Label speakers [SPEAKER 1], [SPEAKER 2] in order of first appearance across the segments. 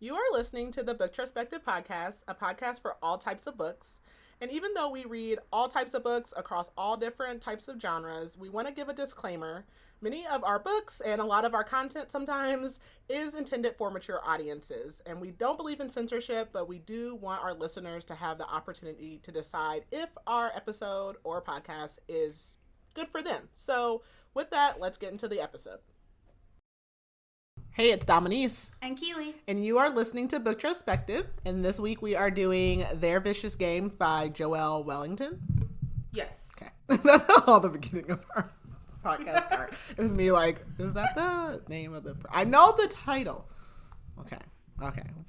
[SPEAKER 1] You are listening to the Booktrospective Podcast, a podcast for all types of books. And even though we read all types of books across all different types of genres, we want to give a disclaimer. Many of our books and a lot of our content sometimes is intended for mature audiences. And we don't believe in censorship, but we do want our listeners to have the opportunity to decide if our episode or podcast is good for them. So with that, let's get into the episode. Hey, it's Dominique.
[SPEAKER 2] And Keely.
[SPEAKER 1] And you are listening to Booktrospective. And this week we are doing Their Vicious Games by Joelle Wellington.
[SPEAKER 2] Yes.
[SPEAKER 1] Okay. That's how the beginning of our podcast start. Is me like, is that the name of the... I know the title. Okay.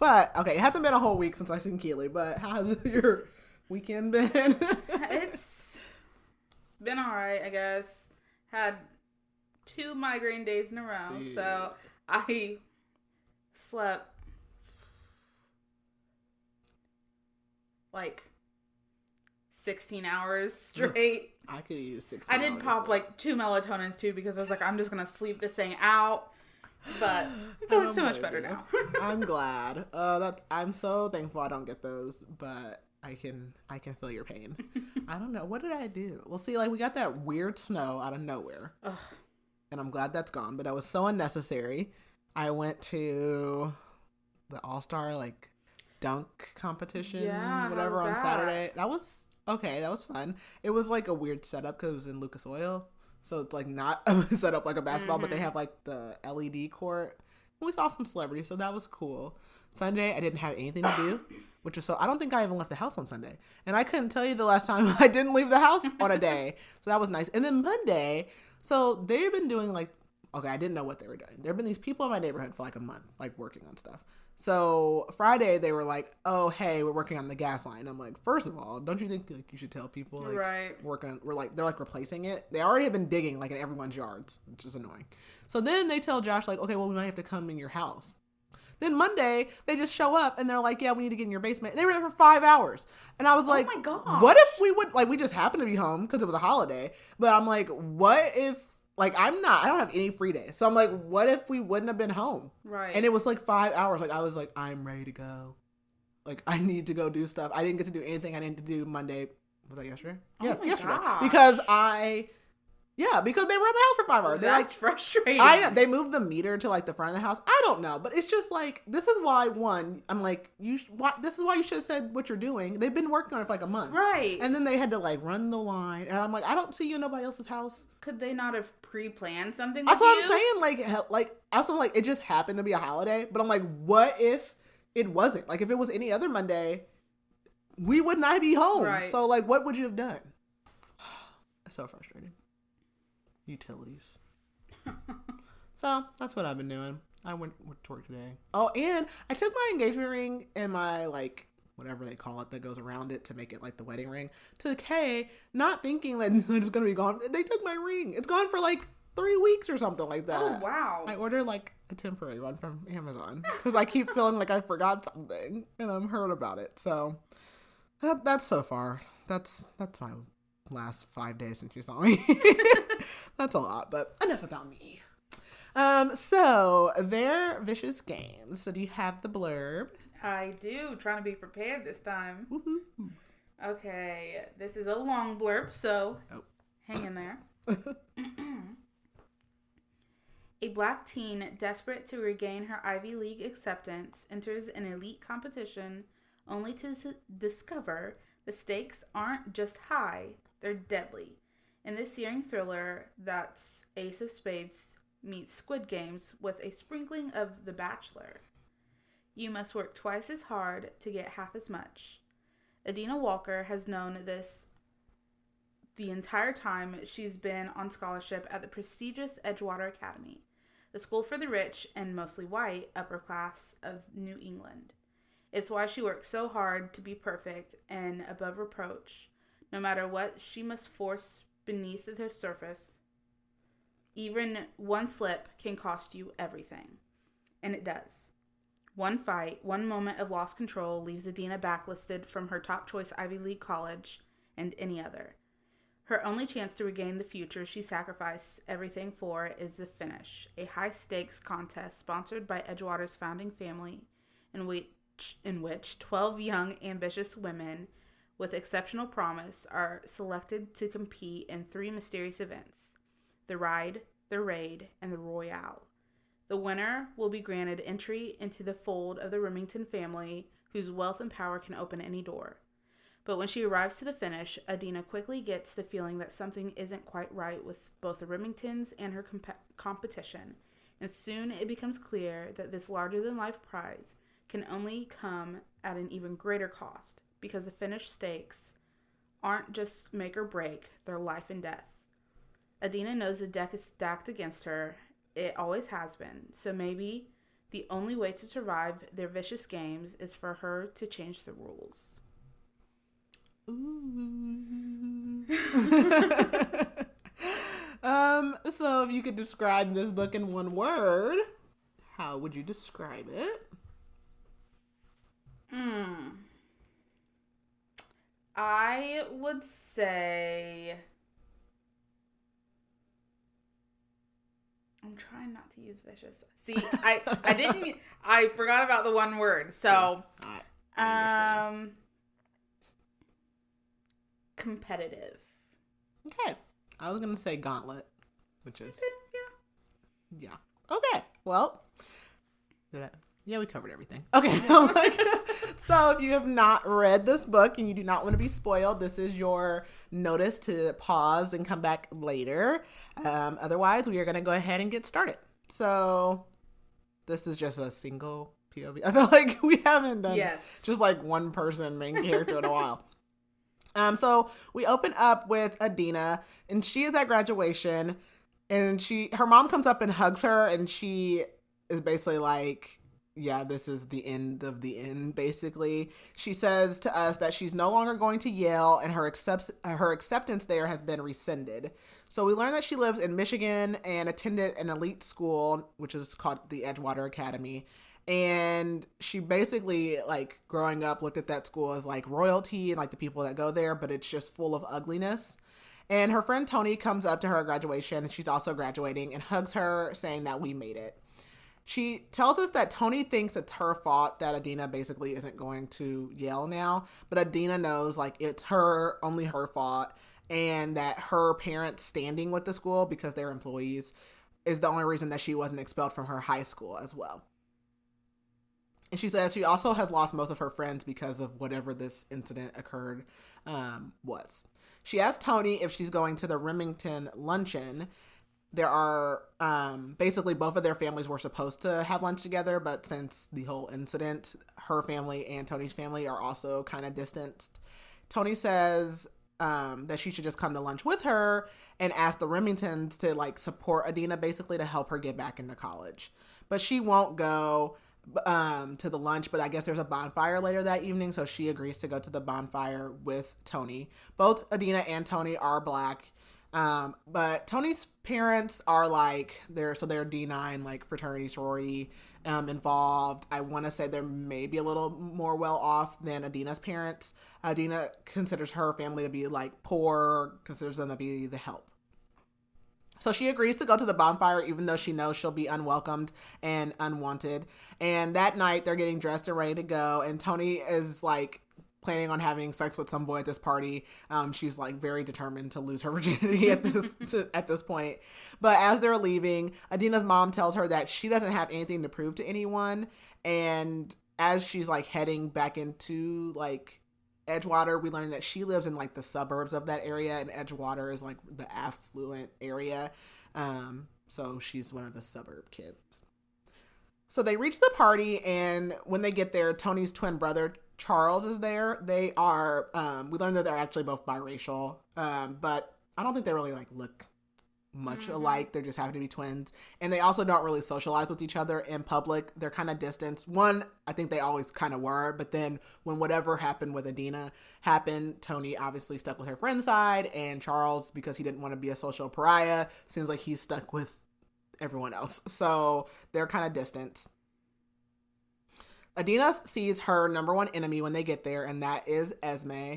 [SPEAKER 1] But, it hasn't been a whole week since I've seen Keely, but how's your weekend been?
[SPEAKER 2] It's been all right, I guess. Had 2 migraine days in a row, so... I slept like 16 hours straight.
[SPEAKER 1] I could use 16
[SPEAKER 2] I did pop like 2 melatonins too because I was like, I'm just going to sleep this thing out. But I'm feeling so much better now.
[SPEAKER 1] I'm glad. I'm so thankful I don't get those, but I can feel your pain. I don't know. What did I do? Well, see, like we got that weird snow out of nowhere. Ugh. And I'm glad that's gone, but that was so unnecessary. I went to the All-Star, dunk competition, whatever, on Saturday. That was, okay, that was fun. It was, a weird setup because it was in Lucas Oil. So it's, not set up like a basketball, but they have, the LED court. And we saw some celebrities, so that was cool. Sunday, I didn't have anything to do, which was I don't think I even left the house on Sunday. And I couldn't tell you the last time I didn't leave the house on a day. So that was nice. And then Monday... So they've been doing I didn't know what they were doing. There have been these people in my neighborhood for a month, working on stuff. So Friday they were like, oh, hey, we're working on the gas line. I'm like, first of all, don't you think you should tell people
[SPEAKER 2] right.
[SPEAKER 1] They're replacing it. They already have been digging in everyone's yards, which is annoying. So then they tell Josh okay, well, we might have to come in your house. Then Monday, they just show up and they're like, yeah, we need to get in your basement. And they were there for 5 hours. And I was like,
[SPEAKER 2] oh my gosh.
[SPEAKER 1] What if we would, we just happened to be home because it was a holiday. But I'm like, what if, I don't have any free days. So I'm like, what if we wouldn't have been home?
[SPEAKER 2] Right.
[SPEAKER 1] And it was 5 hours. I was like, I'm ready to go. I need to go do stuff. I didn't get to do anything I needed to do Monday. Was that yesterday?
[SPEAKER 2] Oh
[SPEAKER 1] yes, yesterday.
[SPEAKER 2] Gosh.
[SPEAKER 1] Because because they were at my house for 5 hours.
[SPEAKER 2] That's frustrating.
[SPEAKER 1] I know. They moved the meter to the front of the house. I don't know, but it's just this is why I'm like, this is why you should have said what you're doing. They've been working on it for a month.
[SPEAKER 2] Right.
[SPEAKER 1] And then they had to run the line. And I'm like, I don't see you in nobody else's house.
[SPEAKER 2] Could they not have pre-planned something
[SPEAKER 1] That's
[SPEAKER 2] with
[SPEAKER 1] what
[SPEAKER 2] you?
[SPEAKER 1] I'm saying. It just happened to be a holiday. But I'm like, what if it wasn't? If it was any other Monday, we would not be home.
[SPEAKER 2] Right.
[SPEAKER 1] So what would you have done? It's so frustrating. Utilities. So that's what I've been doing. I went to work today. Oh, and I took my engagement ring and my whatever they call it that goes around it to make it the wedding ring to Kay, not thinking that it's gonna be gone. They took my ring. It's gone for 3 weeks or something like that.
[SPEAKER 2] Oh wow.
[SPEAKER 1] I ordered a temporary one from Amazon because I keep feeling I forgot something and I'm hurt about it. So that's so far. That's my last 5 days since you saw me. That's a lot, but enough about me. So Their Vicious Games. So do you have the blurb?
[SPEAKER 2] I do. Trying to be prepared this time.
[SPEAKER 1] Woohoo.
[SPEAKER 2] Okay, this is a long blurb, so hang in there. A black teen desperate to regain her Ivy League acceptance enters an elite competition only to discover the stakes aren't just high, they're deadly. In this searing thriller, that's Ace of Spades meets Squid Games with a sprinkling of The Bachelor. You must work twice as hard to get half as much. Adina Walker has known this the entire time she's been on scholarship at the prestigious Edgewater Academy, the school for the rich and mostly white upper class of New England. It's why she works so hard to be perfect and above reproach, no matter what she must force beneath the surface. Even one slip can cost you everything. And it does. One fight, one moment of lost control leaves Adina backlisted from her top choice Ivy League college and any other. Her only chance to regain the future she sacrificed everything for is the finish, a high-stakes contest sponsored by Edgewater's founding family in which 12 young, ambitious women with exceptional promise are selected to compete in 3 mysterious events: the Ride, the Raid, and the Royale. The winner will be granted entry into the fold of the Remington family, whose wealth and power can open any door. But when she arrives to the finish, Adina quickly gets the feeling that something isn't quite right with both the Remingtons and her competition, and soon it becomes clear that this larger-than-life prize can only come at an even greater cost, because the finish stakes aren't just make or break, they're life and death. Adina knows the deck is stacked against her. It always has been. So maybe the only way to survive their vicious games is for her to change the rules.
[SPEAKER 1] Ooh. So if you could describe this book in one word, how would you describe it?
[SPEAKER 2] I would say, I'm trying not to use vicious. See, I forgot about the one word. So,
[SPEAKER 1] I understand.
[SPEAKER 2] Competitive.
[SPEAKER 1] Okay. I was going to say gauntlet, which is, yeah. Okay. Well, yeah, we covered everything. Okay. So if you have not read this book and you do not want to be spoiled, this is your notice to pause and come back later. Otherwise, we are going to go ahead and get started. So this is just a single POV. I feel like we haven't done just like one person main character in a while. So we open up with Adina, and she is at graduation, and her mom comes up and hugs her, and she is basically like, yeah, this is the end of the end, basically. She says to us that she's no longer going to Yale, and her acceptance there has been rescinded. So we learn that she lives in Michigan and attended an elite school, which is called the Edgewater Academy. And she basically, like, growing up, looked at that school as, like, royalty and, like, the people that go there, but it's just full of ugliness. And her friend Tony comes up to her at graduation, and she's also graduating, and hugs her, saying that we made it. She tells us that Tony thinks it's her fault that Adina basically isn't going to Yale now, but Adina knows, like, it's only her fault, and that her parents standing with the school because they're employees is the only reason that she wasn't expelled from her high school as well. And she says she also has lost most of her friends because of whatever this incident occurred was. She asked Tony if she's going to the Remington luncheon. There are basically both of their families were supposed to have lunch together, but since the whole incident, her family and Tony's family are also kind of distanced. Tony says that she should just come to lunch with her and ask the Remingtons to, like, support Adina, basically to help her get back into college. But she won't go to the lunch, but I guess there's a bonfire later that evening, so she agrees to go to the bonfire with Tony. Both Adina and Tony are Black, but Tony's parents are like they're D9, like, fraternity sorority involved. I want to say they're maybe a little more well off than Adina's parents. Adina considers her family to be, like, poor, considers them to be the help. So she agrees to go to the bonfire, even though she knows she'll be unwelcomed and unwanted. And that night, they're getting dressed and ready to go. And Tony is, like, planning on having sex with some boy at this party. She's, like, very determined to lose her virginity at this point. But as they're leaving, Adina's mom tells her that she doesn't have anything to prove to anyone. And as she's, like, heading back into, like, Edgewater, we learn that she lives in, like, the suburbs of that area, and Edgewater is, like, the affluent area. So she's one of the suburb kids. So they reach the party, and when they get there, Tony's twin brother, Charles, is there. They are, we learn that they're actually both biracial, but I don't think they really, like, look much alike. They just happen to be twins. And they also don't really socialize with each other in public. They're kind of distanced. One, I think they always kind of were, but then when whatever happened with Adina happened, Tony obviously stuck with her friend's side, and Charles, because he didn't want to be a social pariah, seems like he's stuck with everyone else. So they're kind of distant. Adina sees her number one enemy when they get there, and that is Esme.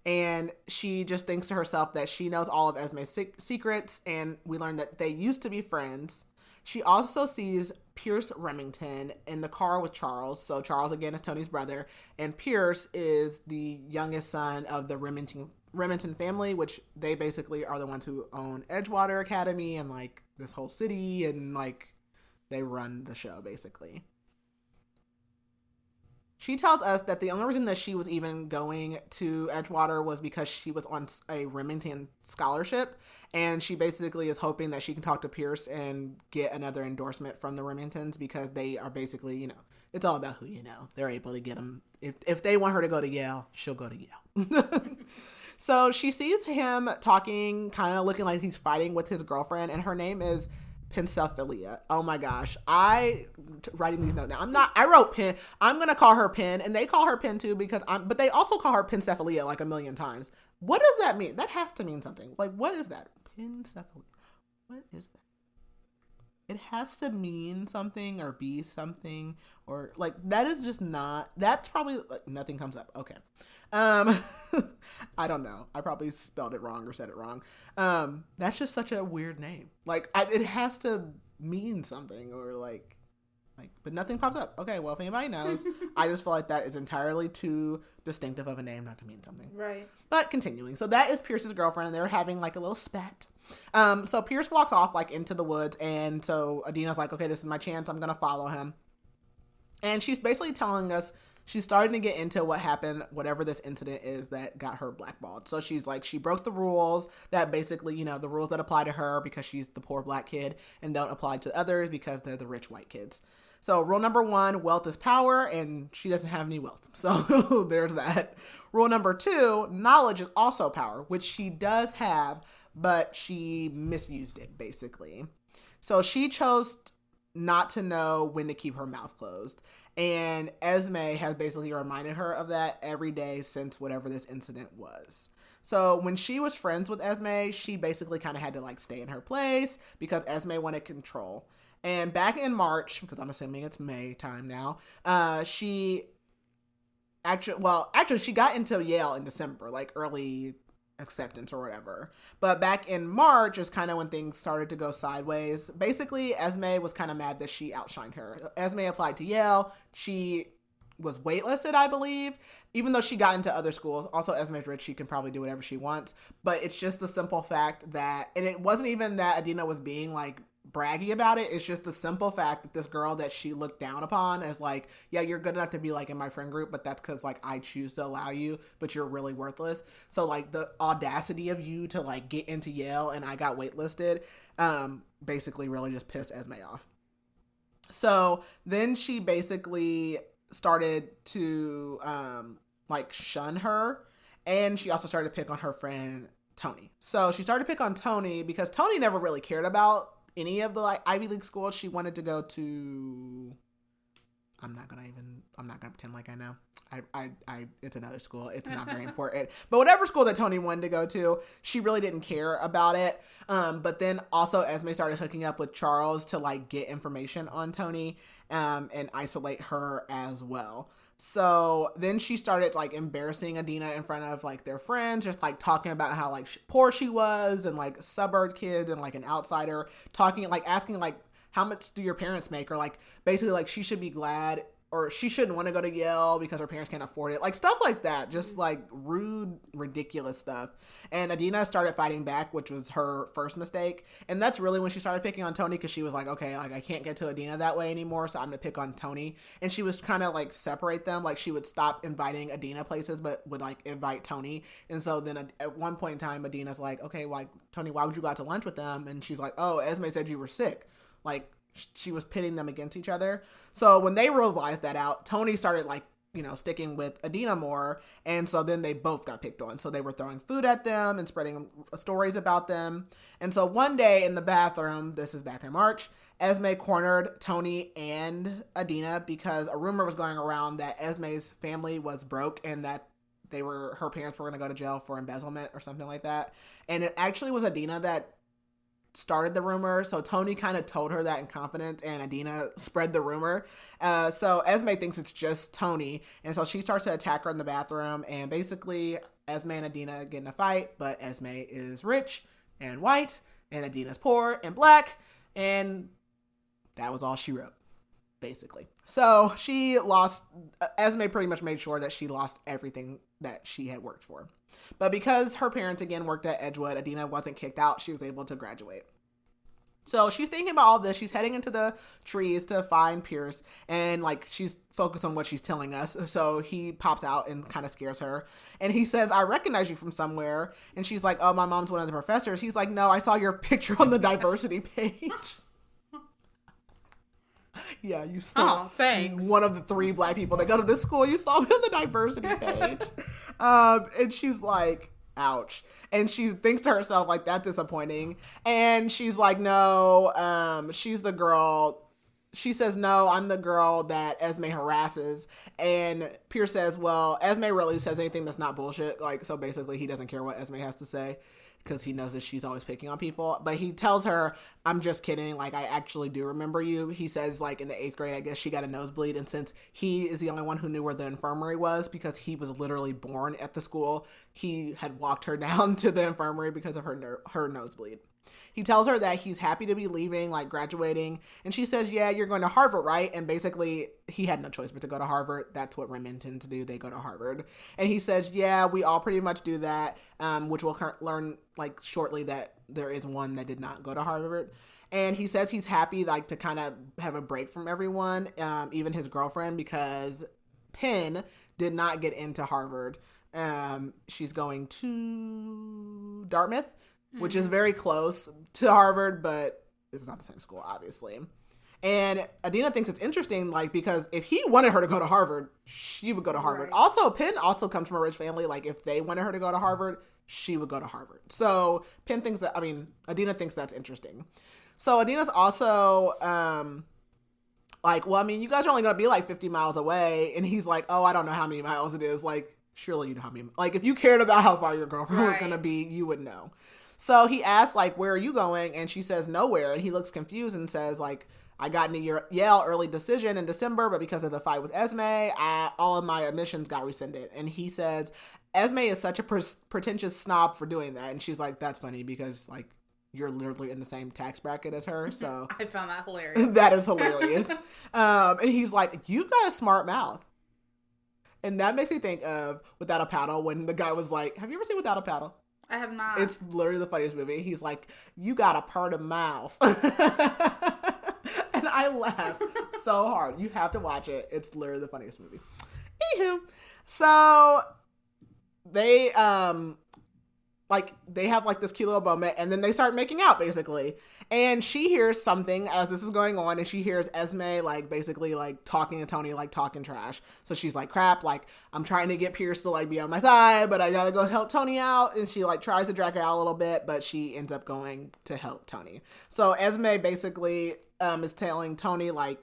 [SPEAKER 1] And she just thinks to herself that she knows all of Esme's secrets, and we learn that they used to be friends. She also sees Pierce Remington in the car with Charles. So Charles, again, is Tony's brother. And Pierce is the youngest son of the Remington family, which they basically are the ones who own Edgewater Academy and, like, this whole city. And, like, they run the show, basically. She tells us that the only reason that she was even going to Edgewater was because she was on a Remington scholarship, and she basically is hoping that she can talk to Pierce and get another endorsement from the Remingtons, because they are basically, you know, it's all about who you know. They're able to get them. If they want her to go to Yale, she'll go to Yale. So she sees him talking, kind of looking like he's fighting with his girlfriend, and her name is Pencephalia. Oh my gosh. Writing these notes now. I wrote Pen. I'm going to call her Pen, and they call her Pen too, but they also call her Pencephalia like a million times. What does that mean? That has to mean something. Like, what is that? Pencephalia. What is that? It has to mean something or be something, or like, that is just not, that's probably, like, nothing comes up. Okay. I don't know. I probably spelled it wrong or said it wrong. That's just such a weird name. Like, it has to mean something, or like, but nothing pops up. Okay, well, if anybody knows, I just feel like that is entirely too distinctive of a name not to mean something.
[SPEAKER 2] Right.
[SPEAKER 1] But continuing. So that is Pierce's girlfriend. They're having like a little spat. So Pierce walks off like into the woods, and so Adina's like, okay, this is my chance. I'm going to follow him. And she's basically telling us she's starting to get into what happened, whatever this incident is that got her blackballed. So she's like, she broke the rules that basically, you know, the rules that apply to her because she's the poor black kid and don't apply to others because they're the rich white kids. So rule number 1, wealth is power, and she doesn't have any wealth. So there's that. Rule number 2, knowledge is also power, which she does have, but she misused it, basically. So she chose not to know when to keep her mouth closed. And Esme has basically reminded her of that every day since whatever this incident was. So when she was friends with Esme, she basically kind of had to like stay in her place because Esme wanted control. And back in March, because I'm assuming it's May time now, she she got into Yale in December, like early acceptance or whatever. But back in March is kind of when things started to go sideways. Basically, Esme was kind of mad that she outshined her. Esme applied to Yale. She was waitlisted, I believe, even though she got into other schools. Also, Esme's rich. She can probably do whatever she wants. But it's just the simple fact that, and it wasn't even that Adina was being like braggy about it. It's just the simple fact that this girl that she looked down upon as like, yeah, you're good enough to be like in my friend group, but that's because like I choose to allow you, but you're really worthless. So like the audacity of you to like get into Yale and I got waitlisted, basically really just pissed Esme off. So then she basically started to like shun her, and she also started to pick on her friend Tony. So she started to pick on Tony because Tony never really cared about any of the like Ivy League schools. She wanted to go to, I'm not gonna pretend like I know. It's another school. It's not very important. But whatever school that Tony wanted to go to, she really didn't care about it. But then also Esme started hooking up with Charles to like get information on Tony, and isolate her as well. So then she started like embarrassing Adina in front of like their friends, just like talking about how like poor she was and like a suburb kid and like an outsider, talking like asking like, how much do your parents make? Or like basically like she should be glad, or she shouldn't want to go to Yale because her parents can't afford it. Like stuff like that. Just like rude, ridiculous stuff. And Adina started fighting back, which was her first mistake. And that's really when she started picking on Tony, because she was like, okay, like I can't get to Adina that way anymore, so I'm going to pick on Tony. And she was trying to like separate them. Like she would stop inviting Adina places, but would like invite Tony. And so then at one point in time, Adina's like, okay, well, like, Tony, why would you go out to lunch with them? And she's like, oh, Esme said you were sick. Like, she was pitting them against each other. So when they realized that out, Tony started like, you know, sticking with Adina more. And so then they both got picked on. So they were throwing food at them and spreading stories about them. And so one day in the bathroom, this is back in March, Esme cornered Tony and Adina because a rumor was going around that Esme's family was broke and that her parents were going to go to jail for embezzlement or something like that. And it actually was Adina that started the rumor. So Tony kind of told her that in confidence, and Adina spread the rumor. So Esme thinks it's just Tony. And so she starts to attack her in the bathroom, and basically Esme and Adina get in a fight, but Esme is rich and white and Adina's poor and black, and That was all she wrote, basically. So she lost, Esme pretty much made sure that she lost everything that she had worked for. But because her parents, again, worked at Edgewood, Adina wasn't kicked out. She was able to graduate. So she's thinking about all this. She's heading into the trees to find Pierce, and like she's focused on what she's telling us. So he pops out and kind of scares her. And he says, I recognize you from somewhere. And she's like, oh, my mom's one of the professors. He's like, no, I saw your picture on the diversity page. Yeah, you saw
[SPEAKER 2] thanks.
[SPEAKER 1] One of the 3 black people that go to this school. You saw me on the diversity page. And she's like, ouch. And she thinks to herself, like, that's disappointing. And she's like, no, she's the girl. She says, no, I'm the girl that Esme harasses. And Pierce says, well, Esme rarely says anything that's not bullshit. Like, so basically he doesn't care what Esme has to say, because he knows that she's always picking on people. But he tells her, I'm just kidding. Like, I actually do remember you. He says, like, in the 8th grade, I guess she got a nosebleed. And since he is the only one who knew where the infirmary was, because he was literally born at the school, he had walked her down to the infirmary because of her nosebleed. He tells her that he's happy to be leaving, like graduating. And she says, yeah, you're going to Harvard, right? And basically he had no choice but to go to Harvard. That's what Remingtons do. They go to Harvard. And he says, yeah, we all pretty much do that, which we'll learn like shortly that there is one that did not go to Harvard. And he says he's happy like to kind of have a break from everyone, even his girlfriend, because Penn did not get into Harvard. She's going to Dartmouth, which is very close to Harvard, but it's not the same school, obviously. And Adina thinks it's interesting, like, because if he wanted her to go to Harvard, she would go to Harvard. Right. Also, Penn also comes from a rich family. Like, if they wanted her to go to Harvard, she would go to Harvard. So Adina thinks that's interesting. So Adina's also, like, well, I mean, you guys are only going to be like 50 miles away. And he's like, oh, I don't know how many miles it is. Like, surely you know how many. Like, if you cared about how far your girlfriend was going to be, you would know. So he asks, like, where are you going? And she says nowhere. And he looks confused and says, like, I got into Yale early decision in December, but because of the fight with Esme, all of my admissions got rescinded. And he says, Esme is such a pretentious snob for doing that. And she's like, that's funny because, like, you're literally in the same tax bracket as her. So
[SPEAKER 2] I found that hilarious.
[SPEAKER 1] That is hilarious. And he's like, you've got a smart mouth. And that makes me think of Without a Paddle, when the guy was like, have you ever seen Without a Paddle?
[SPEAKER 2] I have not.
[SPEAKER 1] It's literally the funniest movie. He's like, you got a part of mouth. And I laugh so hard. You have to watch it. It's literally the funniest movie. Anywho, so they they have like this cute little moment, and then they start making out basically. And she hears something as this is going on, and she hears Esme like basically like talking to Tony, like talking trash. So she's like, crap, like I'm trying to get Pierce to like be on my side, but I gotta go help Tony out. And she like tries to drag her out a little bit, but she ends up going to help Tony. So Esme basically is telling Tony like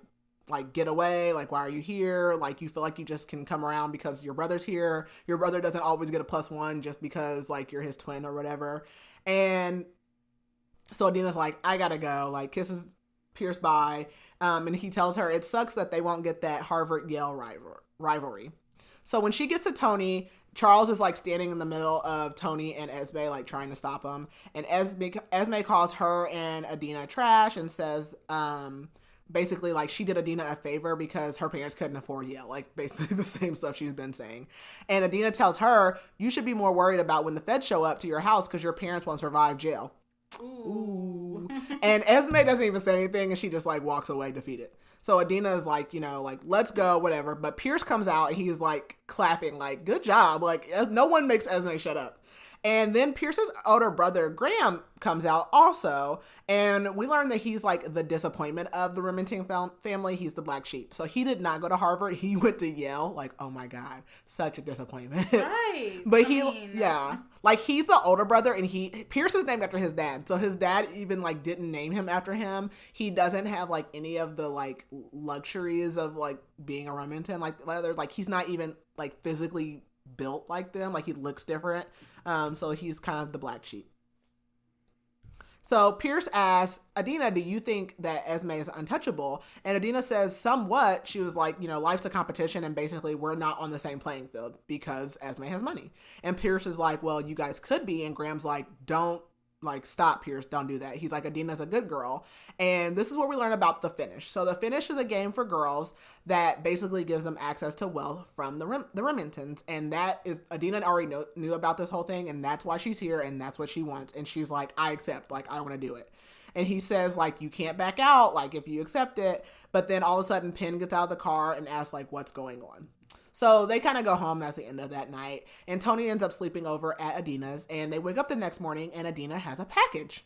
[SPEAKER 1] get away, like why are you here? Like you feel like you just can come around because your brother's here. Your brother doesn't always get a +1 just because like you're his twin or whatever. And so Adina's like, I gotta go, like kisses Pierce bye. And he tells her it sucks that they won't get that Harvard-Yale rivalry. So when she gets to Tony, Charles is like standing in the middle of Tony and Esme, like trying to stop him. And Esme calls her and Adina trash and says, basically like she did Adina a favor because her parents couldn't afford Yale, like basically the same stuff she's been saying. And Adina tells her, you should be more worried about when the feds show up to your house because your parents won't survive jail. Ooh. And Esme doesn't even say anything, and she just like walks away defeated. So Adina is like, you know, like, let's go, whatever. But Pierce comes out and he's like clapping, like, good job. Like, no one makes Esme shut up. And then Pierce's older brother, Graham, comes out also. And we learn that he's like the disappointment of the Remington family. He's the black sheep. So he did not go to Harvard. He went to Yale. Like, oh my God, such a disappointment.
[SPEAKER 2] Right.
[SPEAKER 1] But like he's the older brother, and Pierce is named after his dad. So his dad even like didn't name him after him. He doesn't have like any of the like luxuries of like being a Remington. Like he's not even like physically built like them. Like he looks different. So he's kind of the black sheep. So Pierce asks, Adina, do you think that Esme is untouchable? And Adina says somewhat. She was like, you know, life's a competition, and basically we're not on the same playing field because Esme has money. And Pierce is like, well, you guys could be. And Graham's like, don't like, stop, Pierce, don't do that. He's like, Adina's a good girl. And this is where we learn about the finish. So the finish is a game for girls that basically gives them access to wealth from the Remingtons. And that is, Adina already knew about this whole thing, and that's why she's here, and that's what she wants. And she's like, I accept, like, I want to do it. And he says, like, you can't back out, like, if you accept it. But then all of a sudden, Penn gets out of the car and asks, like, what's going on? So they kind of go home. That's the end of that night. And Tony ends up sleeping over at Adina's. And they wake up the next morning and Adina has a package.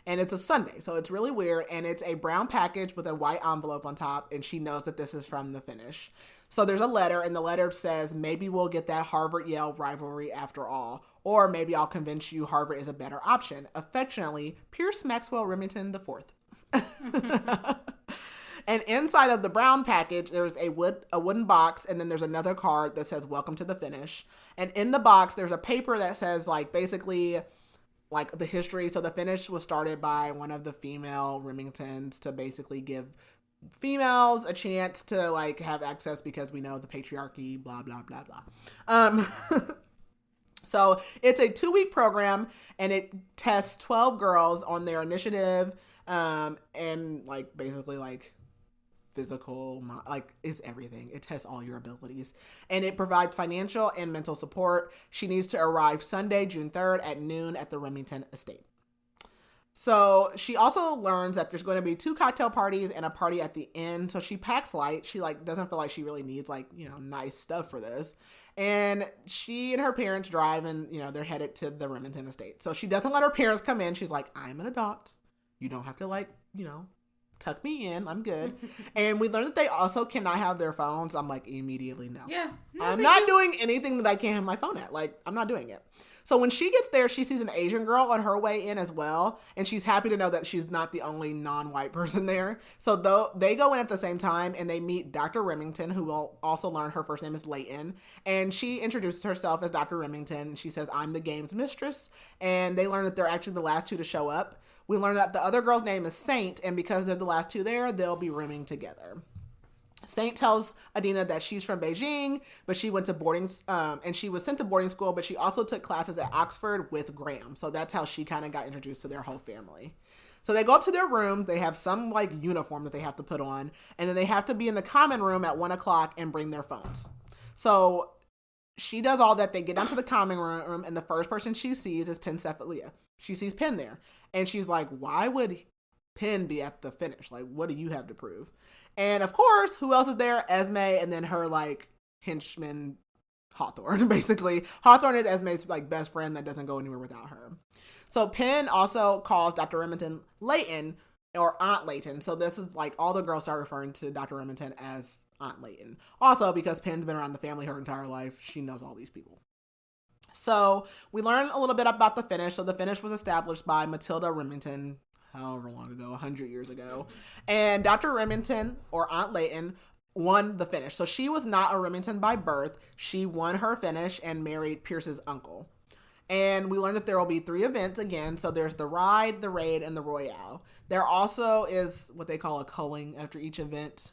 [SPEAKER 1] And it's a Sunday. So it's really weird. And it's a brown package with a white envelope on top. And she knows that this is from the finish. So there's a letter. And the letter says, maybe we'll get that Harvard-Yale rivalry after all. Or maybe I'll convince you Harvard is a better option. Affectionately, Pierce Maxwell Remington IV. And inside of the brown package, there's a wooden box, and then there's another card that says, welcome to the finish. And in the box, there's a paper that says, like, basically, like, the history. So the finish was started by one of the female Remingtons to basically give females a chance to, like, have access because we know the patriarchy, blah, blah, blah, blah. So it's a 2-week program, and it tests 12 girls on their initiative, and, like, basically, like, physical, like, is everything. It tests all your abilities, and it provides financial and mental support. She needs to arrive Sunday, June 3rd at noon at the Remington estate. So she also learns that there's going to be 2 cocktail parties and a party at the end. So she packs light. She, like, doesn't feel like she really needs, like, you know, nice stuff for this. And she and her parents drive, and, you know, they're headed to the Remington estate. So she doesn't let her parents come in. She's like, I'm an adult. You don't have to, like, you know, tuck me in. I'm good. And we learned that they also cannot have their phones. I'm like, immediately no.
[SPEAKER 2] Yeah. No,
[SPEAKER 1] I'm not doing anything that I can't have my phone at. Like, I'm not doing it. So when she gets there, she sees an Asian girl on her way in as well. And she's happy to know that she's not the only non-white person there. So though they go in at the same time, and they meet Dr. Remington, who will also learn her first name is Layton. And she introduces herself as Dr. Remington. She says, I'm the game's mistress. And they learn that they're actually the last 2 to show up. We learn that the other girl's name is Saint, and because they're the last 2 there, they'll be rooming together. Saint tells Adina that she's from Beijing, but she went to boarding, and she was sent to boarding school, but she also took classes at Oxford with Graham. So that's how she kind of got introduced to their whole family. So they go up to their room. They have some, like, uniform that they have to put on, and then they have to be in the common room at 1 o'clock and bring their phones. So she does all that. They get down to the common room, and the first person she sees is Pencephalia. She sees Penn there. And she's like, why would Penn be at the finish? Like, what do you have to prove? And of course, who else is there? Esme, and then her, like, henchman, Hawthorne, basically. Hawthorne is Esme's, like, best friend that doesn't go anywhere without her. So Penn also calls Dr. Remington Layton, or Aunt Layton. So this is, like, all the girls start referring to Dr. Remington as Aunt Layton. Also, because Penn's been around the family her entire life, she knows all these people. So we learn a little bit about the finish. So the finish was established by Matilda Remington, however long ago, 100 years ago. And Dr. Remington, or Aunt Layton, won the finish. So she was not a Remington by birth. She won her finish and married Pierce's uncle. And we learned that there will be 3 events again. So there's the ride, the raid, and the royale. There also is what they call a culling after each event.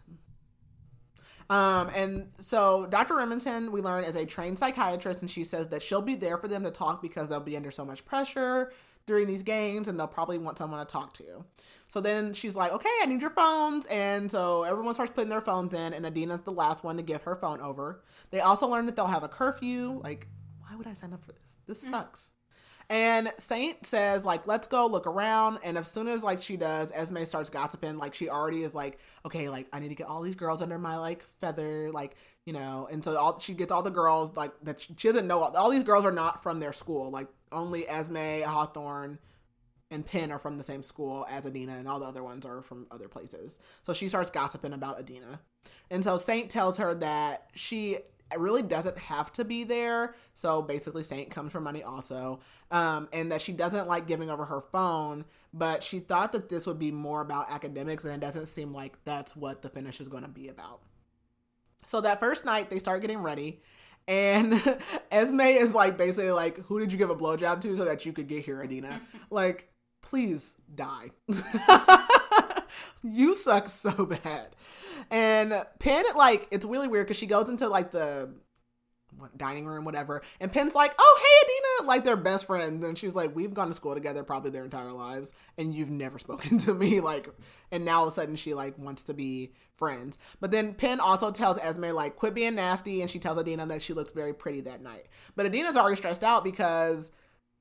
[SPEAKER 1] And so Dr. Remington, we learn, is a trained psychiatrist, and she says that she'll be there for them to talk because they'll be under so much pressure during these games, and they'll probably want someone to talk to. So then she's like, okay, I need your phones. And so everyone starts putting their phones in, and Adina's the last one to give her phone over. They also learn that they'll have a curfew. Like, why would I sign up for this? This sucks. And Saint says, like, let's go look around. And as soon as, like, she does, Esme starts gossiping. Like, she already is like, okay, like, I need to get all these girls under my, like, feather, like, you know. And so she gets all the girls, like, that she doesn't know. All these girls are not from their school. Like, only Esme, Hawthorne, and Penn are from the same school as Adina, and all the other ones are from other places. So she starts gossiping about Adina. And so Saint tells her that she really doesn't have to be there. So basically Saint comes for money also. And that she doesn't like giving over her phone, but she thought that this would be more about academics, and it doesn't seem like that's what the finish is going to be about. So that first night they start getting ready, and Esme is like basically like, who did you give a blowjob to so that you could get here, Adina? Like, please die. You suck so bad. And Penn, like, it's really weird because she goes into like the dining room, whatever. And Penn's like, oh, hey, Adina, like they're best friends. And she's like, we've gone to school together probably their entire lives, and you've never spoken to me. Like, and now all of a sudden she like wants to be friends. But then Penn also tells Esme like, quit being nasty, and she tells Adina that she looks very pretty that night. But Adina's already stressed out because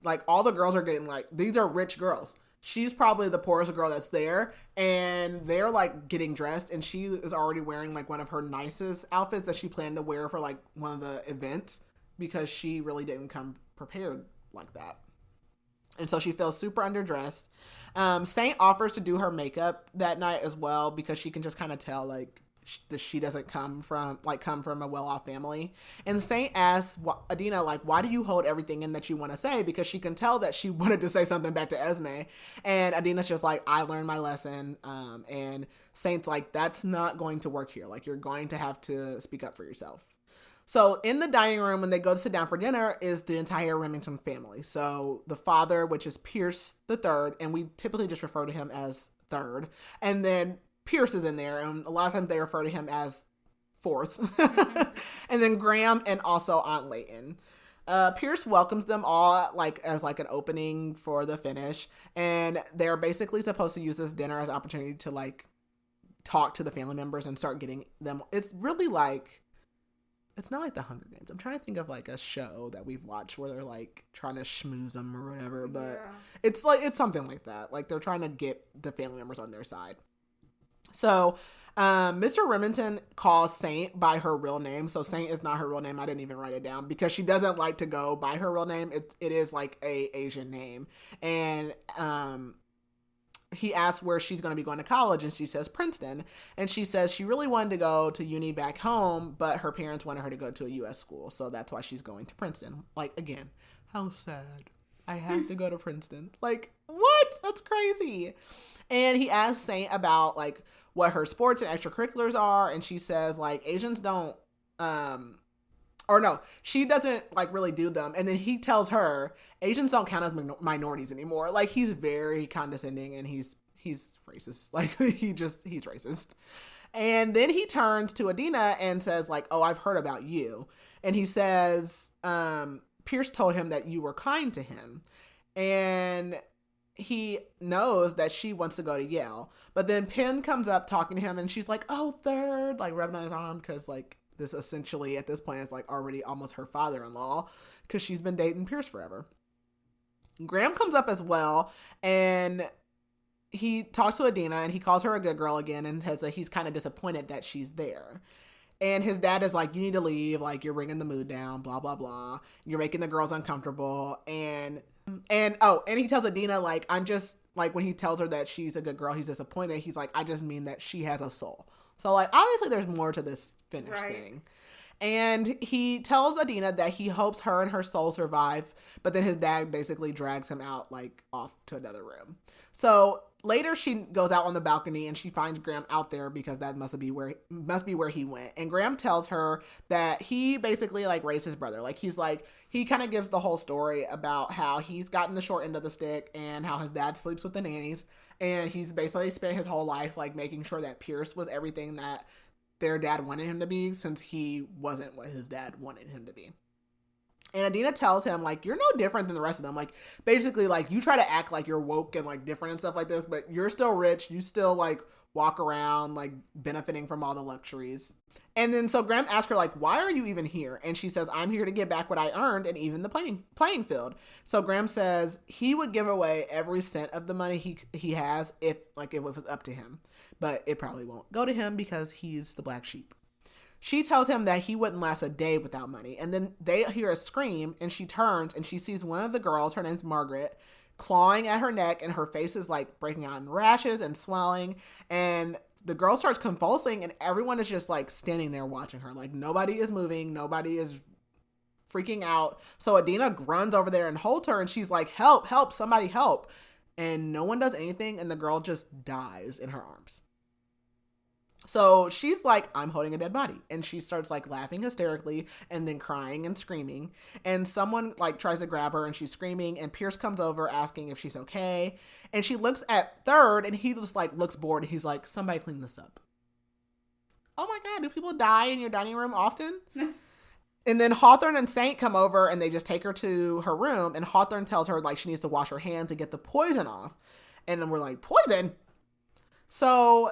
[SPEAKER 1] like all the girls are getting like, these are rich girls. She's probably the poorest girl that's there, and they're like getting dressed, and she is already wearing like one of her nicest outfits that she planned to wear for like one of the events, because she really didn't come prepared like that. And so she feels super underdressed. Saint offers to do her makeup that night as well, because she can just kind of tell like she doesn't come from a well-off family. And Saint asks Adina like, why do you hold everything in that you want to say? Because she can tell that she wanted to say something back to Esme, and Adina's just like, I learned my lesson. And Saint's like, that's not going to work here. Like, you're going to have to speak up for yourself. So in the dining room, when they go to sit down for dinner, is the entire Remington family. So the father, which is Pierce the third, and we typically just refer to him as third, and then Pierce is in there, and a lot of times they refer to him as fourth. And then Graham and also Aunt Layton. Pierce welcomes them all like as like an opening for the finish, and they're basically supposed to use this dinner as an opportunity to like talk to the family members and start getting them. It's really like, it's not like the Hunger Games. I'm trying to think of like a show that we've watched where they're like trying to schmooze them or whatever, but it's something like that. Like they're trying to get the family members on their side. So, Mr. Remington calls Saint by her real name. So Saint is not her real name. I didn't even write it down because she doesn't like to go by her real name. It is like a Asian name. And, he asks where she's going to be going to college, and she says Princeton. And she says she really wanted to go to uni back home, but her parents wanted her to go to a U.S. school. So that's why she's going to Princeton. Like, again, how sad. I have to go to Princeton. Like, what? That's crazy. And he asks Saint about like what her sports and extracurriculars are, and she says like Asians don't or no, she doesn't like really do them. And then he tells her Asians don't count as minorities anymore. Like, he's very condescending, and he's racist. Like, he's racist. And then he turns to Adina and says like, oh, I've heard about you. And he says Pierce told him that you were kind to him, and he knows that she wants to go to Yale. But then Penn comes up talking to him, and she's like, oh, third, like rubbing on his arm, because like this essentially at this point is like already almost her father-in-law, because she's been dating Pierce forever. Graham comes up as well, and he talks to Adina, and he calls her a good girl again, and says that he's kind of disappointed that she's there. And his dad is like, you need to leave, like you're bringing the mood down, blah blah blah, you're making the girls uncomfortable. And he tells Adina like, I'm just like, when he tells her that she's a good girl, he's disappointed. He's like, I just mean that she has a soul. So like, obviously there's more to this finish thing. And he tells Adina that he hopes her and her soul survive, but then his dad basically drags him out like off to another room. So later she goes out on the balcony, and she finds Graham out there, because that must be where he went. And Graham tells her that he basically like raised his brother. Like, he's like, he kind of gives the whole story about how he's gotten the short end of the stick, and how his dad sleeps with the nannies, and he's basically spent his whole life like making sure that Pierce was everything that their dad wanted him to be, since he wasn't what his dad wanted him to be. And Adina tells him, like, you're no different than the rest of them. Like, basically, like, you try to act like you're woke and, like, different and stuff like this, but you're still rich. You still, like, walk around, like, benefiting from all the luxuries. And then, so Graham asks her, like, why are you even here? And she says, I'm here to get back what I earned, and even the playing field. So Graham says he would give away every cent of the money he has if, like, it was up to him. But it probably won't go to him, because he's the black sheep. She tells him that he wouldn't last a day without money. And then they hear a scream, and she turns, and she sees one of the girls, her name's Margaret, clawing at her neck, and her face is like breaking out in rashes and swelling. And the girl starts convulsing, and everyone is just like standing there watching her. Like, nobody is moving. Nobody is freaking out. So Adina runs over there and holds her, and she's like, help, help, somebody help. And no one does anything, and the girl just dies in her arms. So she's like, I'm holding a dead body. And she starts like laughing hysterically, and then crying and screaming. And someone like tries to grab her, and she's screaming. And Pierce comes over asking if she's okay. And she looks at third, and he just like looks bored. And he's like, somebody clean this up. Oh my God, do people die in your dining room often? And then Hawthorne and Saint come over and they just take her to her room. And Hawthorne tells her like she needs to wash her hands and get the poison off. And then we're like, poison? So